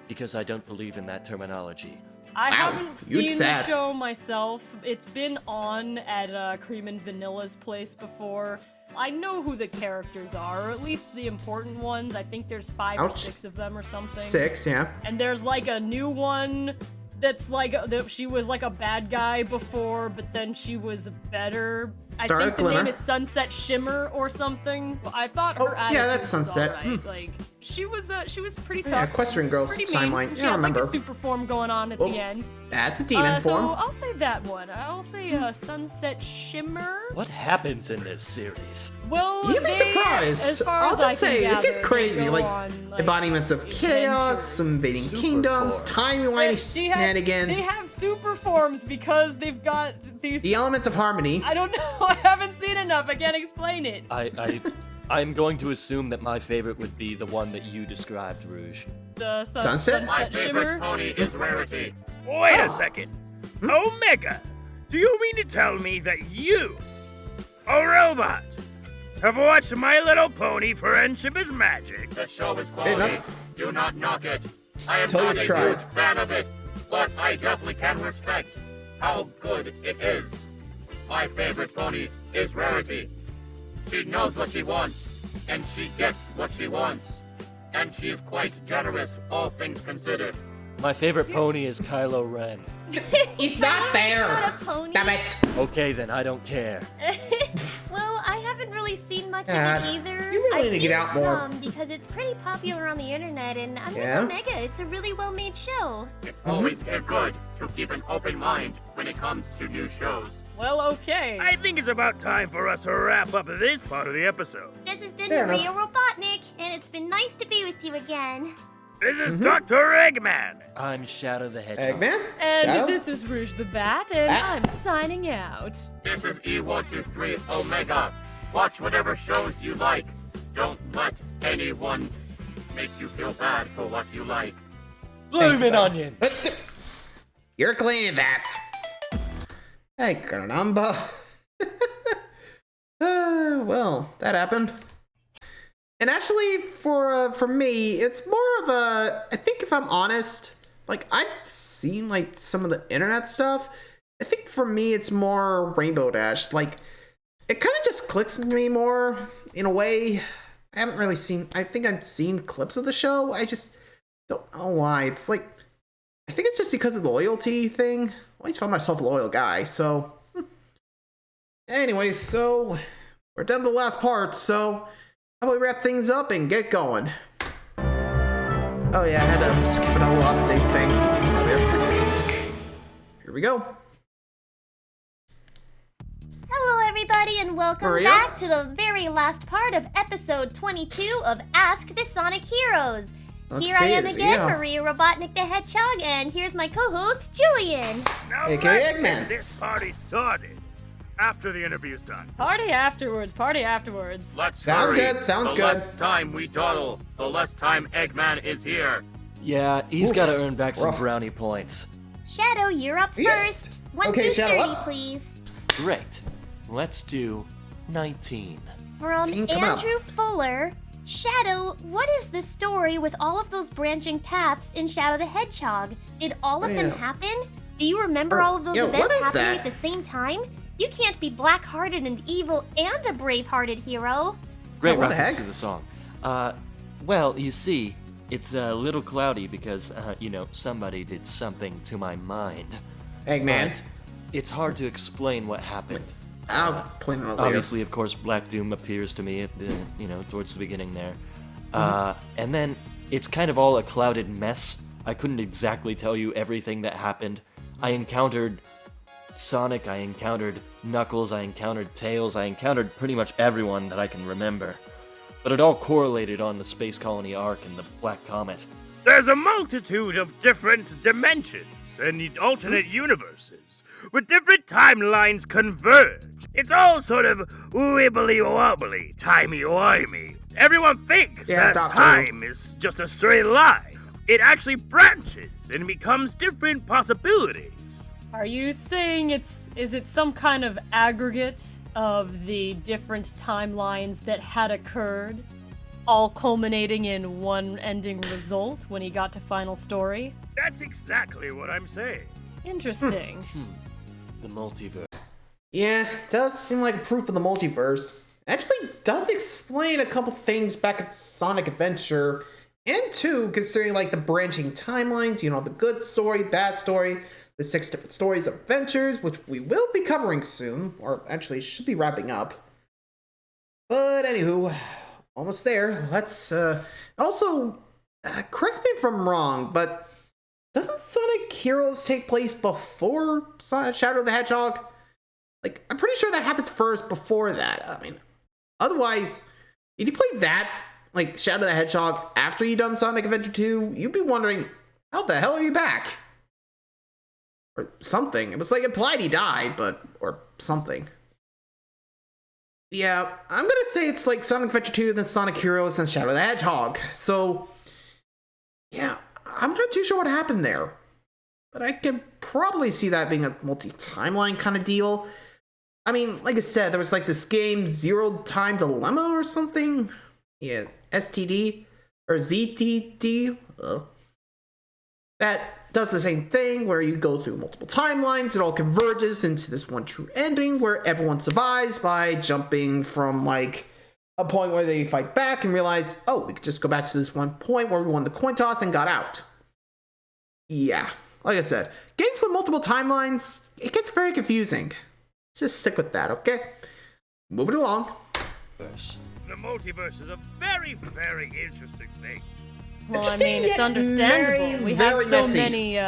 because I don't believe in that terminology. I Wow, haven't you'd seen the sad. show myself. It's been on at Cream and Vanilla's place before. I know who the characters are, or at least the important ones. I think there's 5 or Ouch. 6 of them or something. 6, yeah. And there's like a new one that's like that she was like a bad guy before, but then she was better. I Starlight think the name Glimmer. is Sunset Shimmer or something. I thought her Oh, attitude yeah, that's was Sunset. alright. Like she was pretty tough. Yeah, Equestrian Girls pretty mean. timeline. She Yeah, I had like remember. a super form going on at Oh, the end. That's a demon So form. I'll say that one. I'll say Sunset Shimmer. What happens in this series? Well, You'd be they, surprised. As far I'll as I just can say, it gather, gets they crazy. go Like, on, embodiments of chaos, adventures. invading Super kingdoms, forms. timey-wimey They shenanigans, have super forms because they've got these. the elements of harmony. I don't know. I haven't seen enough. I can't explain it. I'm going to assume that my favorite would be the one that you described, Rouge. The Sunset? My Sunset favorite Shimmer. pony is Rarity. Wait a second. Omega, do you mean to tell me that you, a robot, have watched My Little Pony Friendship is Magic? The show is Hey, quality. no. Do not knock it. I am Totally not a tried. huge fan of it, but I definitely can respect how good it is. My favorite pony is Rarity. She knows what she wants, and she gets what she wants. And she is quite generous, all things considered. My favorite pony is Kylo Ren. He's not there. Not a pony. Damn it. Okay, then I don't care. Well, I haven't really seen much Yeah, of it either. you really I've need to seen get out more. some because it's pretty popular on the internet, and I'm Yeah? with Omega. It's a really well-made show. It's always good to keep an open mind when it comes to new shows. Well, okay. I think it's about time for us to wrap up this part of the episode. This has been Fair Maria Robotnik, and it's been nice to be with you again. This is Dr. Eggman. I'm Shadow the Hedgehog. Eggman? And Shadow? this is Rouge the Bat, and Ah. I'm signing out. This is E123 Omega. Watch whatever shows you like. Don't let anyone make you feel bad for what you like. Bloomin' Onion! You're cleaning that. Hey, caramba. Well, that happened. And actually, for me, it's more of a. I think if I'm honest, like I've seen like some of the internet stuff. I think for me, it's more Rainbow Dash. Like it kind of just clicks with me more in a way. I haven't really seen. I think I've seen clips of the show. I just don't know why. It's like I think it's just because of the loyalty thing. I always found myself a loyal guy. So, anyway, so we're down to the last part. So, how about we wrap things up and get going? Oh yeah, I had to skip a whole update thing earlier. Here we go. Hello, everybody, and welcome Maria? back to the very last part of episode 22 of Ask the Sonic Heroes. Here I am again, Maria Robotnik the Hedgehog, and here's my co-host, Julian. Now AKA let's Eggman. get this party started. After the interview's done. Party afterwards, party afterwards. Let's Sounds hurry. good, sounds the good. less time we dawdle, the less time Eggman is here. Yeah, he's got to earn back some Rough. brownie points. Shadow, you're up Yes. first. 1 Okay, through Shadow 30, up. please. Great. Let's do 19. From Team, come out. Andrew Fuller. Shadow, what is the story with all of those branching paths in Shadow the Hedgehog? Did all of them Yeah. happen? Do you remember all of those yeah, what events is happening that? at the same time? You can't be black-hearted and evil and a brave-hearted hero. Great what the reference heck? to the song. Well, you see, it's a little cloudy because, somebody did something to my mind. Eggman. But it's hard to explain what happened. I'll point it out later. Obviously, of course, Black Doom appears to me at the, towards the beginning there. And then it's kind of all a clouded mess. I couldn't exactly tell you everything that happened. I encountered Sonic, I encountered Knuckles, I encountered Tails, I encountered pretty much everyone that I can remember. But it all correlated on the Space Colony arc and the Black Comet. There's a multitude of different dimensions and alternate universes, where different timelines converge. It's all sort of wibbly-wobbly, timey-wimey. Everyone thinks Yeah, that Doctor. time is just a straight line. It actually branches and becomes different possibilities. Are you saying is it some kind of aggregate of the different timelines that had occurred, all culminating in one ending result when he got to final story? That's exactly what I'm saying. Interesting. The multiverse. Yeah, does seem like proof of the multiverse. Actually does explain a couple things back at Sonic Adventure, and two, considering like the branching timelines, the good story, bad story, the 6 different stories of adventures, which we will be covering soon, or actually should be wrapping up. But anywho, almost there. Let's also correct me if I'm wrong, but doesn't Sonic Heroes take place before Shadow the Hedgehog? Like, I'm pretty sure that happens first before that. I mean, otherwise, if you play that, like Shadow the Hedgehog, after you done Sonic Adventure 2, you'd be wondering, how the hell are you back? Or something. It was like implied he died, or something. Yeah, I'm gonna say it's like Sonic Adventure 2, then Sonic Heroes, and Shadow the Hedgehog. So, yeah, I'm not too sure what happened there. But I can probably see that being a multi-timeline kind of deal. I mean, like I said, there was like this game, Zero Time Dilemma or something. Yeah, STD, or ZTD. That does the same thing, where you go through multiple timelines, it all converges into this one true ending, where everyone survives by jumping from, like, a point where they fight back and realize, oh, we could just go back to this one point where we won the coin toss and got out. Yeah, like I said, games with multiple timelines, it gets very confusing. Just stick with that, okay? Moving along. The multiverse is a very, very interesting thing. Well, I Interesting, mean, it's yet understandable. We have very so messy. many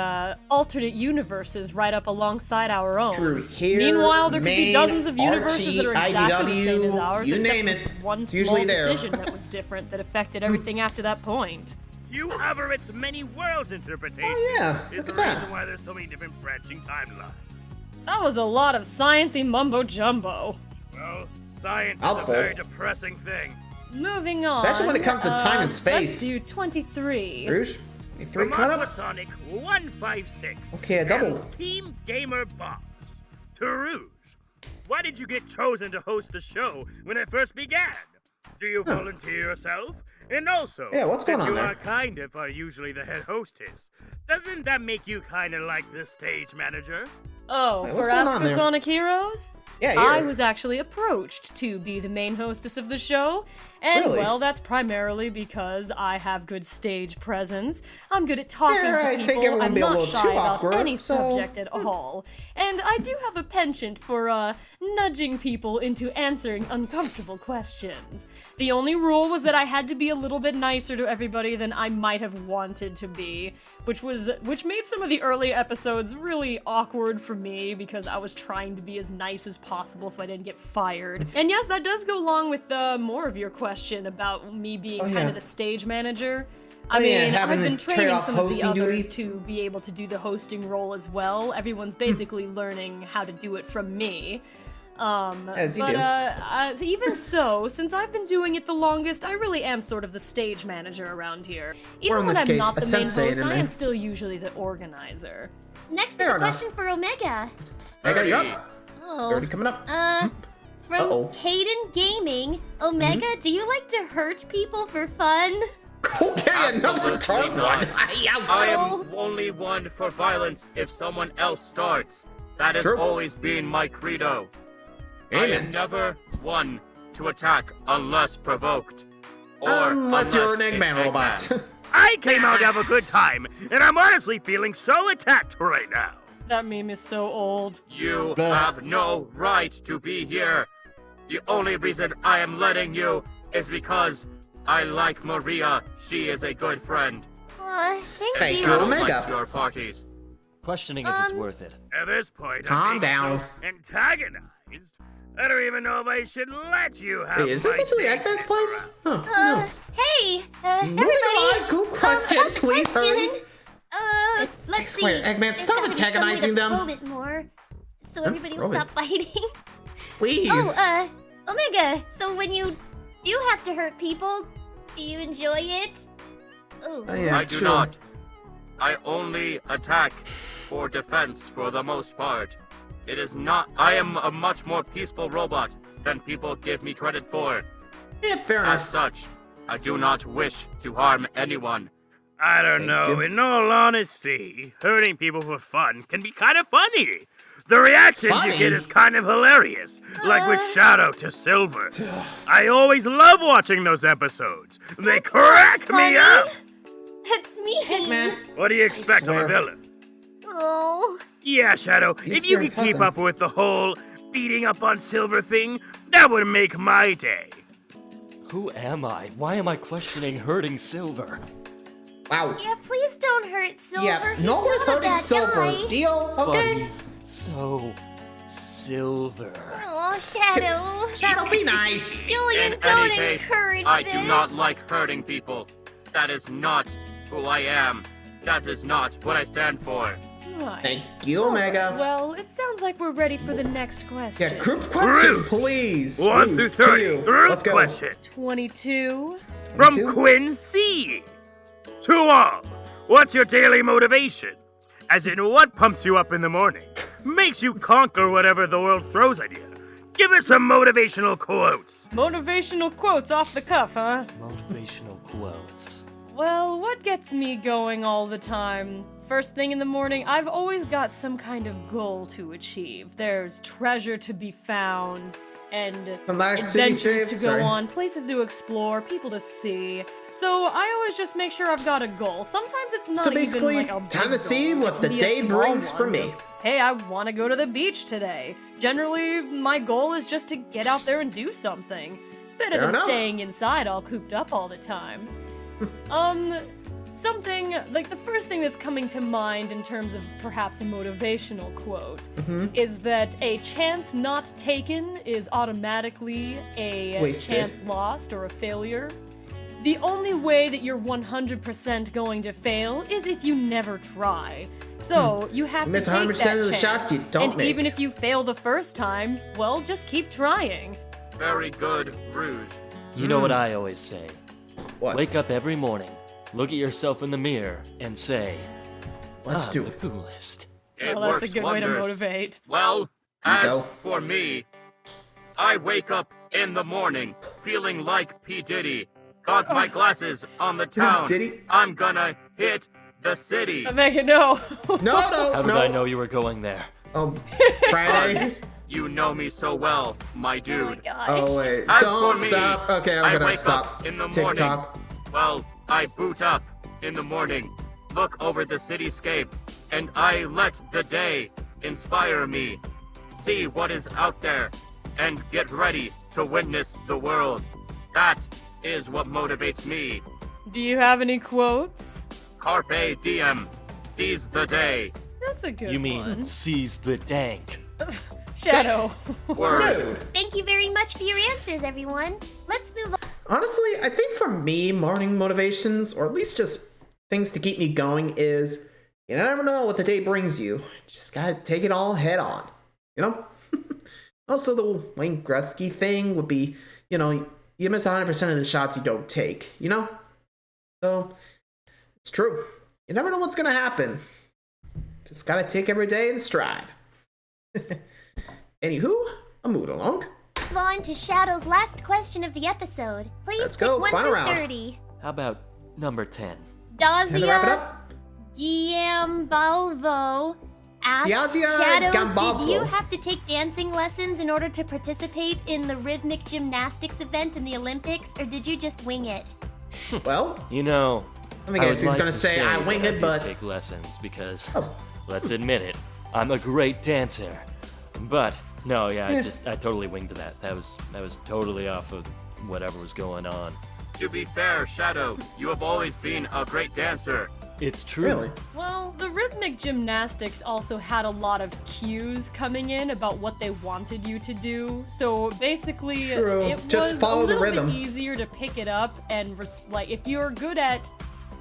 alternate universes right up alongside our own. True. Here, Meanwhile, there could be Maine, dozens of universes that are Archie, exactly the same as IDW, ours, you except name for it, one it's small usually there. decision that was different that affected everything after that point. You Everett's many worlds interpretation Oh, yeah, is the look at that. reason why there's so many different branching timelines. That was a lot of sciencey mumbo jumbo. Well, science Mouthful. is a very depressing thing. Moving on. Especially when it comes to time and space. Let's do 23. Rouge, 23 From coming up. Aquasonic 156. Okay, a double. and Team Gamer Boss. To Rouge, why did you get chosen to host the show when it first began? Do you volunteer yourself? And also, Yeah, what's going since on you there? are kind of usually the head hostess, doesn't that make you kind of like the stage manager? Oh, Wait, for what's going Ask on the there? Sonic Heroes? Yeah, I you're- was actually approached to be the main hostess of the show, and Really? well, that's primarily because I have good stage presence. I'm good at talking Yeah, to I think people. everyone I'm be a not little shy too about awkward, any so- subject at all. And I do have a penchant for nudging people into answering uncomfortable questions. The only rule was that I had to be a little bit nicer to everybody than I might have wanted to be, which made some of the early episodes really awkward for me because I was trying to be as nice as possible so I didn't get fired. And yes, that does go along with more of your question about me being kind yeah. of the stage manager. Oh, I mean, yeah, having I've been to trade training off some of the hosting others duty. to be able to do the hosting role as well. Everyone's basically learning how to do it from me. As you do. Even so, since I've been doing it the longest, I really am sort of the stage manager around here. Even when I'm not the main host, I am still usually the organizer. Next is a question for Omega. Omega, you're up. You're already coming up. From Caden Gaming, Omega, do you like to hurt people for fun? Okay, another dark one. I am only one for violence if someone else starts. That has always been my credo. Amen. I am never one to attack unless provoked. Or unless you're an Eggman robot. I came out to have a good time, and I'm honestly feeling so attacked right now. That meme is so old. You have no right to be here. The only reason I am letting you is because I like Maria. She is a good friend. Thank you. Omega. Your parties. Questioning if it's worth it. At this point, Calm I'm down. So antagonized. I don't even know if I should let you have. Wait, is this actually Eggman's place? Huh. Hey, everybody. Good question. Please hurry. Let's see. Swear, Eggman, stop antagonizing them. A bit more, so everybody will stop fighting. Please. Omega. So when you do have to hurt people, do you enjoy it? Oh, yeah, I do not. I only attack for defense for the most part. It is not. I am a much more peaceful robot than people give me credit for. Yeah, fair enough. As such, I do not wish to harm anyone. I don't know. In all honesty, hurting people for fun can be kind of funny. The reactions you get is kind of hilarious, like with Shadow to Silver. I always love watching those episodes. They crack me up. That's me. Eggman. What do you expect from a villain? Oh. Yeah, Shadow, if you could keep up with the whole beating up on Silver thing, that would make my day. Who am I? Why am I questioning hurting Silver? Wow. Yeah, please don't hurt Silver. Yeah, He's no one's not a hurting bad Silver. guy. Deal? Okay. But he's so Silver. Oh, Shadow. Shadow, be nice. Julian, In don't any case, encourage I this. do not like hurting people. That is not who I am. That is not what I stand for. Right. Thank you, Omega. Well, it sounds like we're ready for the next question. Yeah, group question, please. 1 through 30. Group Let's go. question. 22. From 22? Quinn C. To all, what's your daily motivation? As in, what pumps you up in the morning? Makes you conquer whatever the world throws at you? Give us some motivational quotes. Motivational quotes off the cuff, huh? Motivational quotes. Well, what gets me going all the time? First thing in the morning, I've always got some kind of goal to achieve. There's treasure to be found, and adventures to go on, places to explore, people to see. So I always just make sure I've got a goal. Sometimes it's not even like a big time to see goal. what the day brings for me. Hey, I want to go to the beach today. Generally, my goal is just to get out there and do something. It's better than staying inside all cooped up all the time. Something, like the first thing that's coming to mind in terms of perhaps a motivational quote is that a chance not taken is automatically a chance lost or a failure. The only way that you're 100% going to fail is if you never try. So you have to take that 100% of the shots you don't and make. even if you fail the first time, well, just keep trying. Very good, Rouge. You know what I always say? What? Wake up every morning, look at yourself in the mirror, and say, Let's do the it. coolest. It Well, that's works a good way to wonders. motivate. Well, You as go. for me, I wake up in the morning feeling like P. Diddy. Got my glasses on the town. Diddy? I'm gonna hit the city. Omega, no. No, How did I know you were going there? Oh, Friday. You know me so well, my Oh my dude. gosh. Oh, wait. As Don't for me, stop. Okay, I I'm gonna wake stop. up in the morning. TikTok. Well, I boot up in the morning, look over the cityscape, and I let the day inspire me. See what is out there, and get ready to witness the world. That is what motivates me. Do you have any quotes? Carpe diem. Seize the day. That's a good You mean one. seize the dank. Shadow. Word. Thank you very much for your answers, everyone. Let's move on. Honestly, I think for me, morning motivations, or at least just things to keep me going, is you never know what the day brings you. Just gotta take it all head on, you know? Also, the Wayne Gretzky thing would be, you miss 100% of the shots you don't take, So, it's true. You never know what's going to happen. Just got to take every day in stride. Anywho, a mood along. On to Shadow's last question of the episode. Please Let's pick go, 1 final through round. 30. How about number 10? Time to wrap it Dazia up. Giambalvo asked, Dazia Shadow, Giambalvo. did you have to take dancing lessons in order to participate in the rhythmic gymnastics event in the Olympics, or did you just wing it? Well, You know, let me I guess, would he's like going to say I wing that it, I but... did take lessons because, Oh. let's admit it, I'm a great dancer. But no, yeah, Yeah. I totally winged that. That was totally off of whatever was going on. To be fair, Shadow, you have always been a great dancer. It's true. Really? Well, the rhythmic gymnastics also had a lot of cues coming in about what they wanted you to do. So basically, True. it Just was follow a the little rhythm. bit easier to pick it up and if you're good at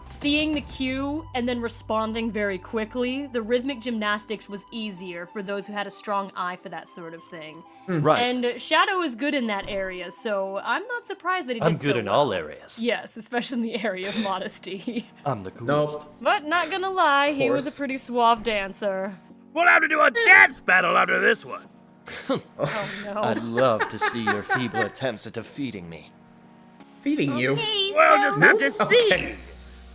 seeing the cue and then responding very quickly, the rhythmic gymnastics was easier for those who had a strong eye for that sort of thing. Right. And Shadow is good in that area, so I'm not surprised that he did I'm good so in well. all areas. Yes, especially in the area of modesty. I'm the coolest. Nope. But not gonna lie, he was course. a pretty suave dancer. We'll have to do a dance battle after this one. Oh no. I'd love to see your feeble attempts at defeating me. Feeding you. Okay, We'll just have to see. Okay.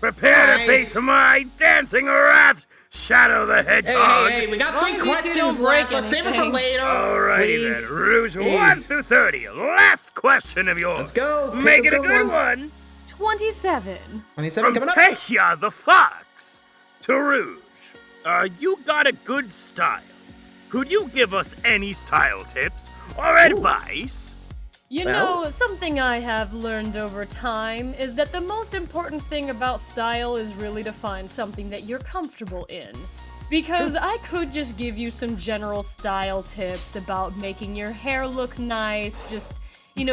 Prepare Nice. to face my dancing wrath, Shadow the Hedgehog. Hey, we got As long 3 as you two questions don't break left. Let's save it for anything. later. Alrighty Please. then, Rouge, Please. 1 through 30. Last question of yours. Let's go. Pick Make a it a good good one. one. 27. 27 From coming up. Techia the Fox to Rouge. You got a good style. Could you give us any style tips or advice? You Well- know, something I have learned over time is that the most important thing about style is really to find something that you're comfortable in. Because I could just give you some general style tips about making your hair look nice, just,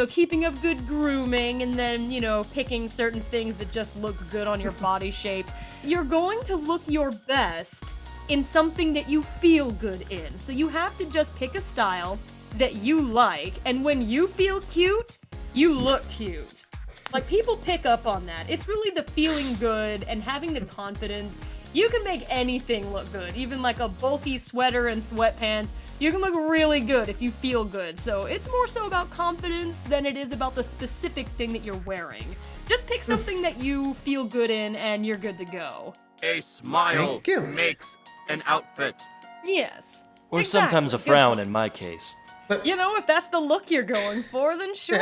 keeping up good grooming, and then, picking certain things that just look good on your body shape. You're going to look your best in something that you feel good in. So you have to just pick a style that you like, and when you feel cute, you look cute. Like, people pick up on that. It's really the feeling good and having the confidence. You can make anything look good, even like a bulky sweater and sweatpants. You can look really good if you feel good. So it's more so about confidence than it is about the specific thing that you're wearing. Just pick something that you feel good in and you're good to go. A smile Thank you. makes an outfit. Yes. Or exactly. sometimes a Good frown point. in my case. If that's the look you're going for, then sure.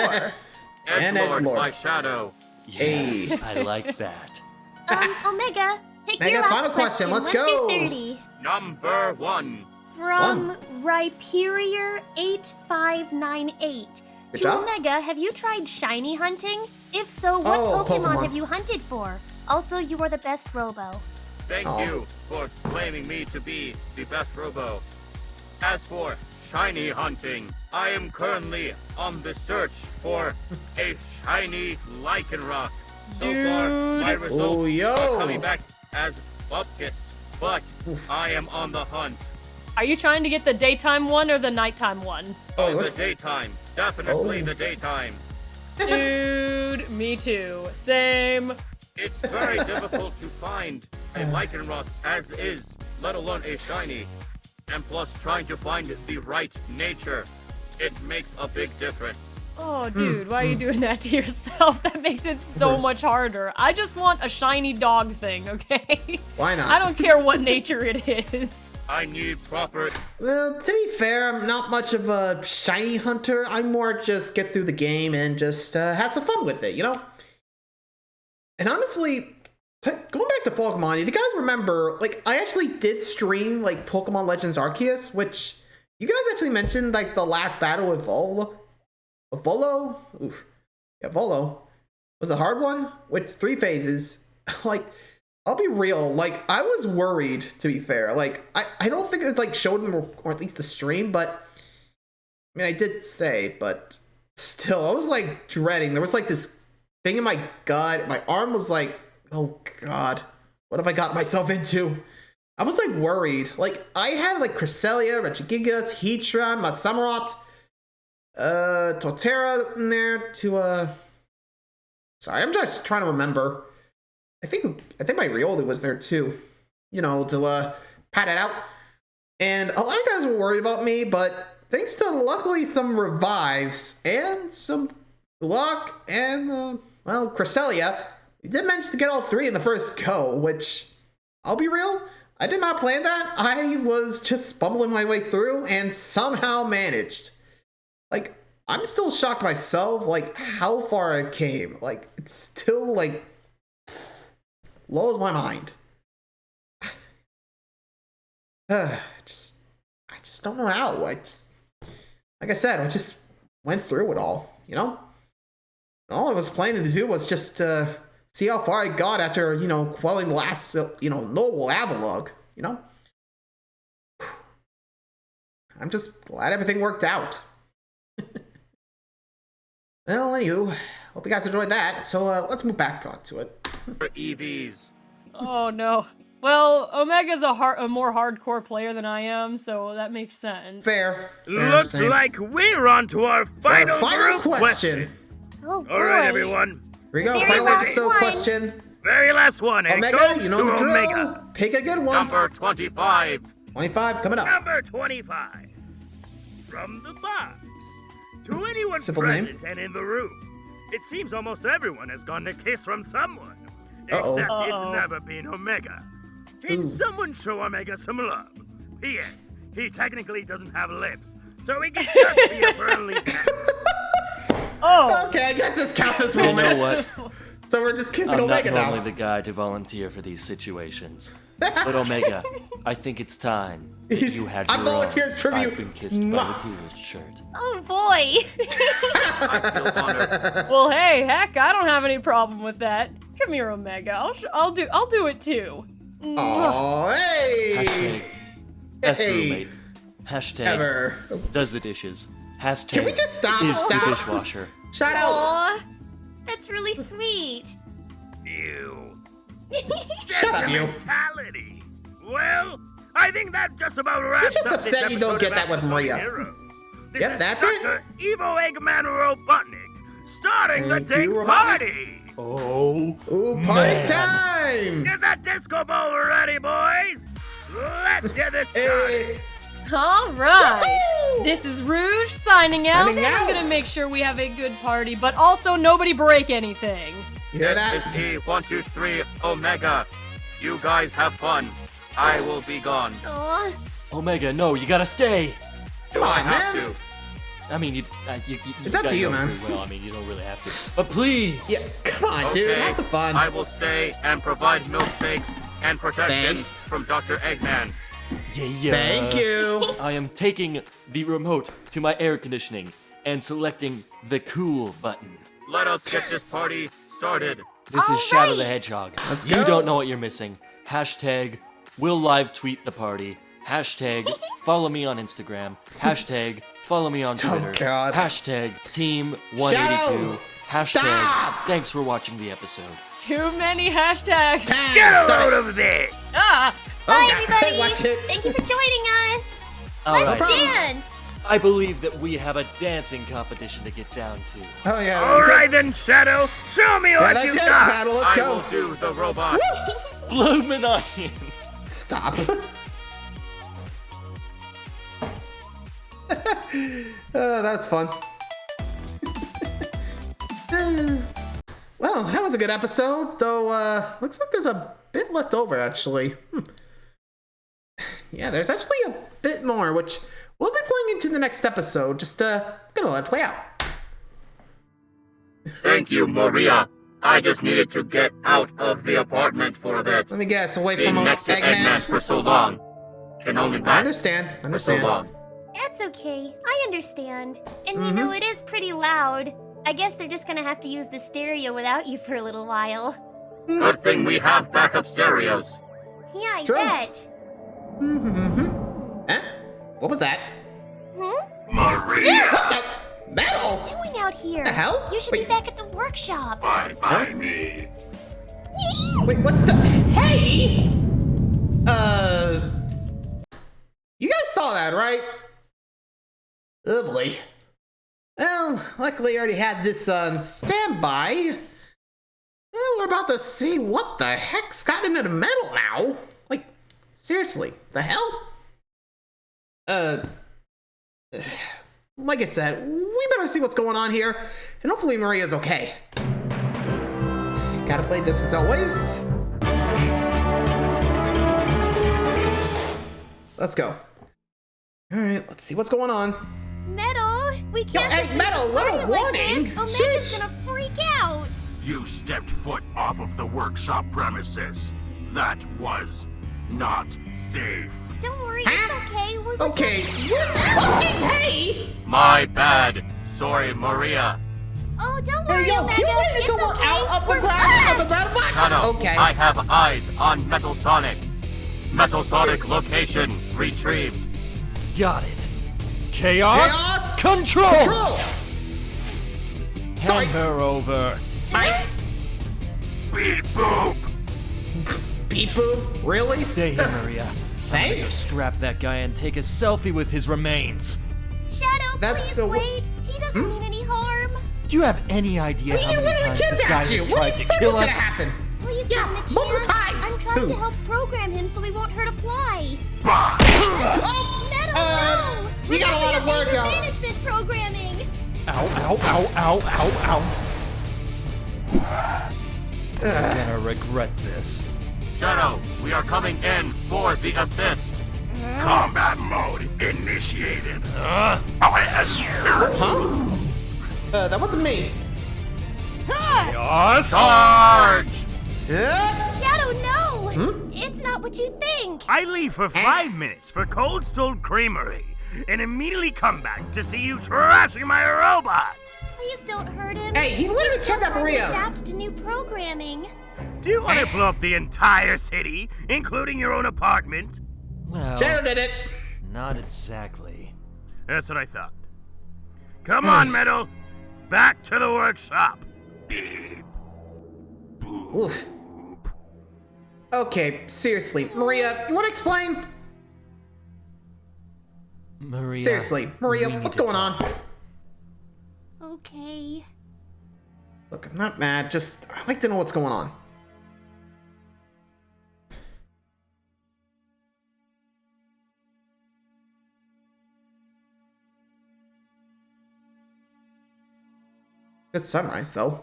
And Edgelord Edgelord. by Shadow. Yes, Hey. I like that. Omega, pick Mega, your last final question. Let's 1 go. through 30. Number 1. From Rhyperior8598. Good To job. Omega, have you tried shiny hunting? If so, what Oh, Pokemon Pokemon. have you hunted for? Also, you are the best Robo. Thank Oh. you for claiming me to be the best Robo. As for shiny hunting, I am currently on the search for a shiny Lycanroc. So far, my results Oh, yo. are coming back as Bupkis, but I am on the hunt. Are you trying to get the daytime one or the nighttime one? Oh, what- the daytime. Definitely Oh. the daytime. Dude, me too. Same. It's very difficult to find a Lycanroc as is, let alone a shiny. And plus, trying to find the right nature, it makes a big difference. Oh, dude, why are you doing that to yourself? That makes it so much harder. I just want a shiny dog thing, okay? Why not? I don't care what nature it is. I need proper. To be fair, I'm not much of a shiny hunter. I'm more just get through the game and just have some fun with it, And honestly, going back to Pokemon, do you guys remember, I actually did stream, Pokemon Legends Arceus, which you guys actually mentioned, the last battle with Volo? Oof. Yeah, Volo. Was a hard one with 3 phases. I'll be real, I was worried, to be fair. I don't think it, showed them, or at least the stream, but, I did say, but still, I was, dreading. There was, this thing in my gut. My arm was oh, God, what have I got myself into? I was, worried. I had, Cresselia, Regigigas, Heatran, Masamurot, Torterra in there to, sorry, I'm just trying to remember. I think my Rioli was there too, you know, to, pat it out. And a lot of guys were worried about me, but thanks to luckily some revives and some luck and, well, Cresselia, we did manage to get all 3 in the first go, which, I'll be real, I did not plan that. I was just bumbling my way through and somehow managed. Like, I'm still shocked myself, like, how far I came. Like, it's still, like, blows my mind. I just don't know how. Like I said, I just went through it all, you know? All I was planning to do was just see how far I got after, you know, quelling the last, you know, noble Avalog, you know? I'm just glad everything worked out. Well, anywho, hope you guys enjoyed that. So let's move back onto it. EVs. Oh no. Well, Omega's a more hardcore player than I am, so that makes sense. Fair. Looks same. like we're on to our final group question. Oh boy. All right, everyone. Here we go, Very final last episode one. question. Very last one. And it Omega, goes you know to the drill. Omega. Pick a good one. Number 25. 25 coming up. Number 25. From the box. To anyone Simple present and in the room, it seems almost everyone has gotten a kiss from someone. Uh-oh. Except it's never been Omega. Can Ooh. someone show Omega some love? P.S. He technically doesn't have lips, so he can just be a friendly cat. Oh. Okay, I guess this counts as You know romance. So we're just kissing I'm not Omega normally now. the guy to volunteer for these situations. But Omega, I think it's time that you had I your volunteer own as tribute. I've been kissed by Mwah. the coolest shirt. Oh boy. I feel honored. Well, hey, heck, I don't have any problem with that. Come here, Omega. I'll do it too. Oh, hey! Hashtag best Hey. roommate. Hashtag Ever. does the dishes. Hashtag Can we just stop? is Stop. the dishwasher. Shout out. Aw, that's really sweet. You. Shut up, you. Mentality. Well, I think that just about wraps just up this upset you don't episode get of that with Astros Maria. Heroes. This Yep, is that's it. Dr. Evo Eggman Robotnik, starting Thank the dang you, Robotnik. party. Oh, Ooh, party time! Get that disco ball ready, boys. Let's get this started. Hey. All right. Woo! This is Rouge signing out. Signing And I'm out. gonna make sure we have a good party, but also nobody break anything. You hear This is that? E123 Omega. You guys have fun. I will be gone. Aw. Omega, no, you gotta stay. Do Come I on, have man. to? I mean, It's up to guys you, know man. pretty well. I mean, you don't really have to. But please. Yeah, come on, dude. Okay, Have some fun. I will stay and provide milk fakes and protection from Dr. Eggman. Yeah. Thank you. I am taking the remote to my air conditioning and selecting the cool button. Let us get this party started. This All is Shadow the right. Hedgehog. Let's You go. don't know what you're missing. Hashtag we'll live tweet the party. Hashtag follow me on Instagram. Hashtag follow me on Twitter. God. Hashtag team 182. Shadow, Hashtag stop. thanks for watching the episode. Too many hashtags. Get a Stop load it. of this. Ah. Bye, God. everybody. Watch it. Thank you for joining us. All Let's right. dance. I believe that we have a dancing competition to get down to. Oh, yeah. All right then, Shadow. Show me Yeah, what like you this got. battle. Let's I go. will do the robot. Bloomin' onion. Stop. That's fun. Well, that was a good episode, though looks like there's a bit left over, actually. Yeah, there's actually a bit more, which we'll be playing into the next episode. Just gonna let it play out. Thank you, Maria. I just needed to get out of the apartment for a bit. Let me guess, away Being from next to Eggman Eggman. for so long can only I last understand. for so long. That's okay. I understand. And you know, it is pretty loud. I guess they're just gonna have to use the stereo without you for a little while. Good thing we have backup stereos. Yeah, I Sure. bet. Eh? What was that? Maria, What the? Metal? What are you doing out here? The hell? You should Wait. be back at the workshop. bye me. Wait, what the? Hey! You guys saw that, right? Oh boy. luckily I already had this on standby. We're about to see what the heck's gotten into the metal now. Like, seriously, the hell? Like I said, we better see what's going on here, and hopefully Maria's okay. Gotta play this as always. Let's go. All right, let's see what's going on. Metal, we can't just Metal, little warning. Like Omega's gonna freak out. You stepped foot off of the workshop premises. That was not safe. Don't worry, it's okay. We're Okay, hey! My bad. Sorry, Maria. Oh, don't worry, Yo, Omega. can you wait It's until we're okay. out of the ground? Shadow, Okay. I have eyes on Metal Sonic. Metal Sonic location retrieved. Got it. Chaos, control. Sorry. Hand her over. Beep boop. Beep boop? Really? Stay here, Maria. Thanks. Scrap that guy and take a selfie with his remains. Shadow, That's please so- wait. He doesn't mean any harm. Do you have any idea how many times this guy has What do tried you to expect kill was us? gonna happen? Please Yeah, give him a chance. multiple times, I'm trying too. to help program him so he won't hurt a fly. Oh, Metal, no! you got a lot of Remember work your out. management programming. Ow, ow, ow, ow, ow, ow. I'm gonna regret this. Shadow, we are coming in for the assist. Combat mode initiated. Huh? That wasn't me. Chaos! Charge! Shadow, no! It's not what you think. I leave for 5 minutes for Cold Stone Creamery and immediately come back to see you trashing my robots. Please don't hurt him. Hey, he literally He's still kidnapped trying to Maria. adapt to new programming. Do you want to blow up the entire city, including your own apartment? Well, Shadow did it. not exactly. That's what I thought. Come on, Metal. Back to the workshop. Beep. Boop. Oof. Okay, seriously, Maria, you want to explain? Maria. Seriously, Maria, we need what's to going talk. on? Okay. Look, I'm not mad, just I'd like to know what's going on. Good sunrise, though.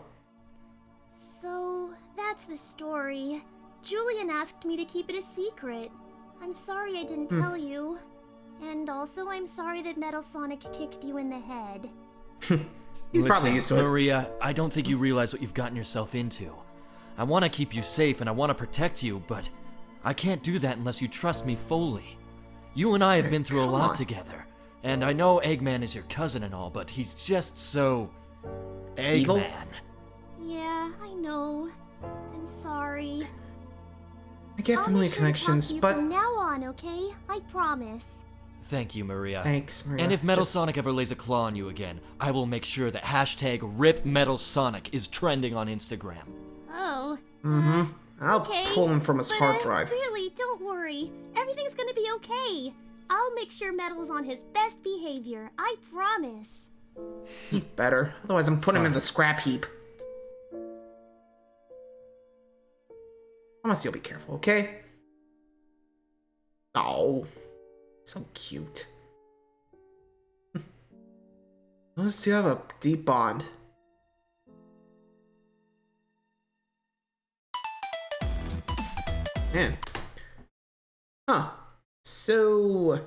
So, that's the story. Julian asked me to keep it a secret. I'm sorry I didn't tell you. And also, I'm sorry that Metal Sonic kicked you in the head. He's probably Listen, used to it. Maria, I don't think you realize what you've gotten yourself into. I want to keep you safe and I want to protect you, but I can't do that unless you trust me fully. You and I have been through a come lot on. together, and I know Eggman is your cousin and all, but he's just so... Evil? Eggman. Yeah, I know. I'm sorry. I get I'll familiar make sure to talk connections, to you but from now on, okay? I promise. Thank you, Maria. thanks, Maria. And if Metal Just- Sonic ever lays a claw on you again, I will make sure that hashtag #RipMetalSonic is trending on Instagram. Oh. I'll Okay. pull him from his But, hard drive. Really, don't worry. Everything's gonna be okay. I'll make sure Metal's on his best behavior. I promise. He's better. Otherwise, I'm putting him in the scrap heap. Unless you'll be careful, okay? Oh, so cute. Those two have a deep bond. Man. Huh. So,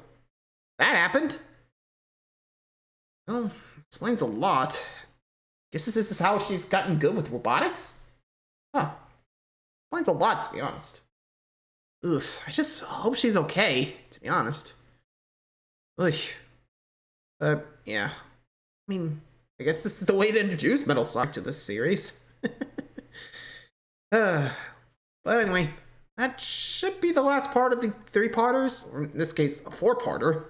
that happened? Well, explains a lot. Guess this is how she's gotten good with robotics? Huh. Explains a lot, to be honest. Ugh, I just hope she's okay, to be honest. Ugh. Yeah. I mean, I guess this is the way to introduce Metal Sonic to this series. But anyway, that should be the last part of the 3-parters, or in this case, a 4-parter.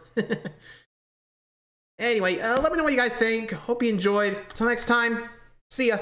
Anyway, let me know what you guys think. Hope you enjoyed. Till next time, see ya.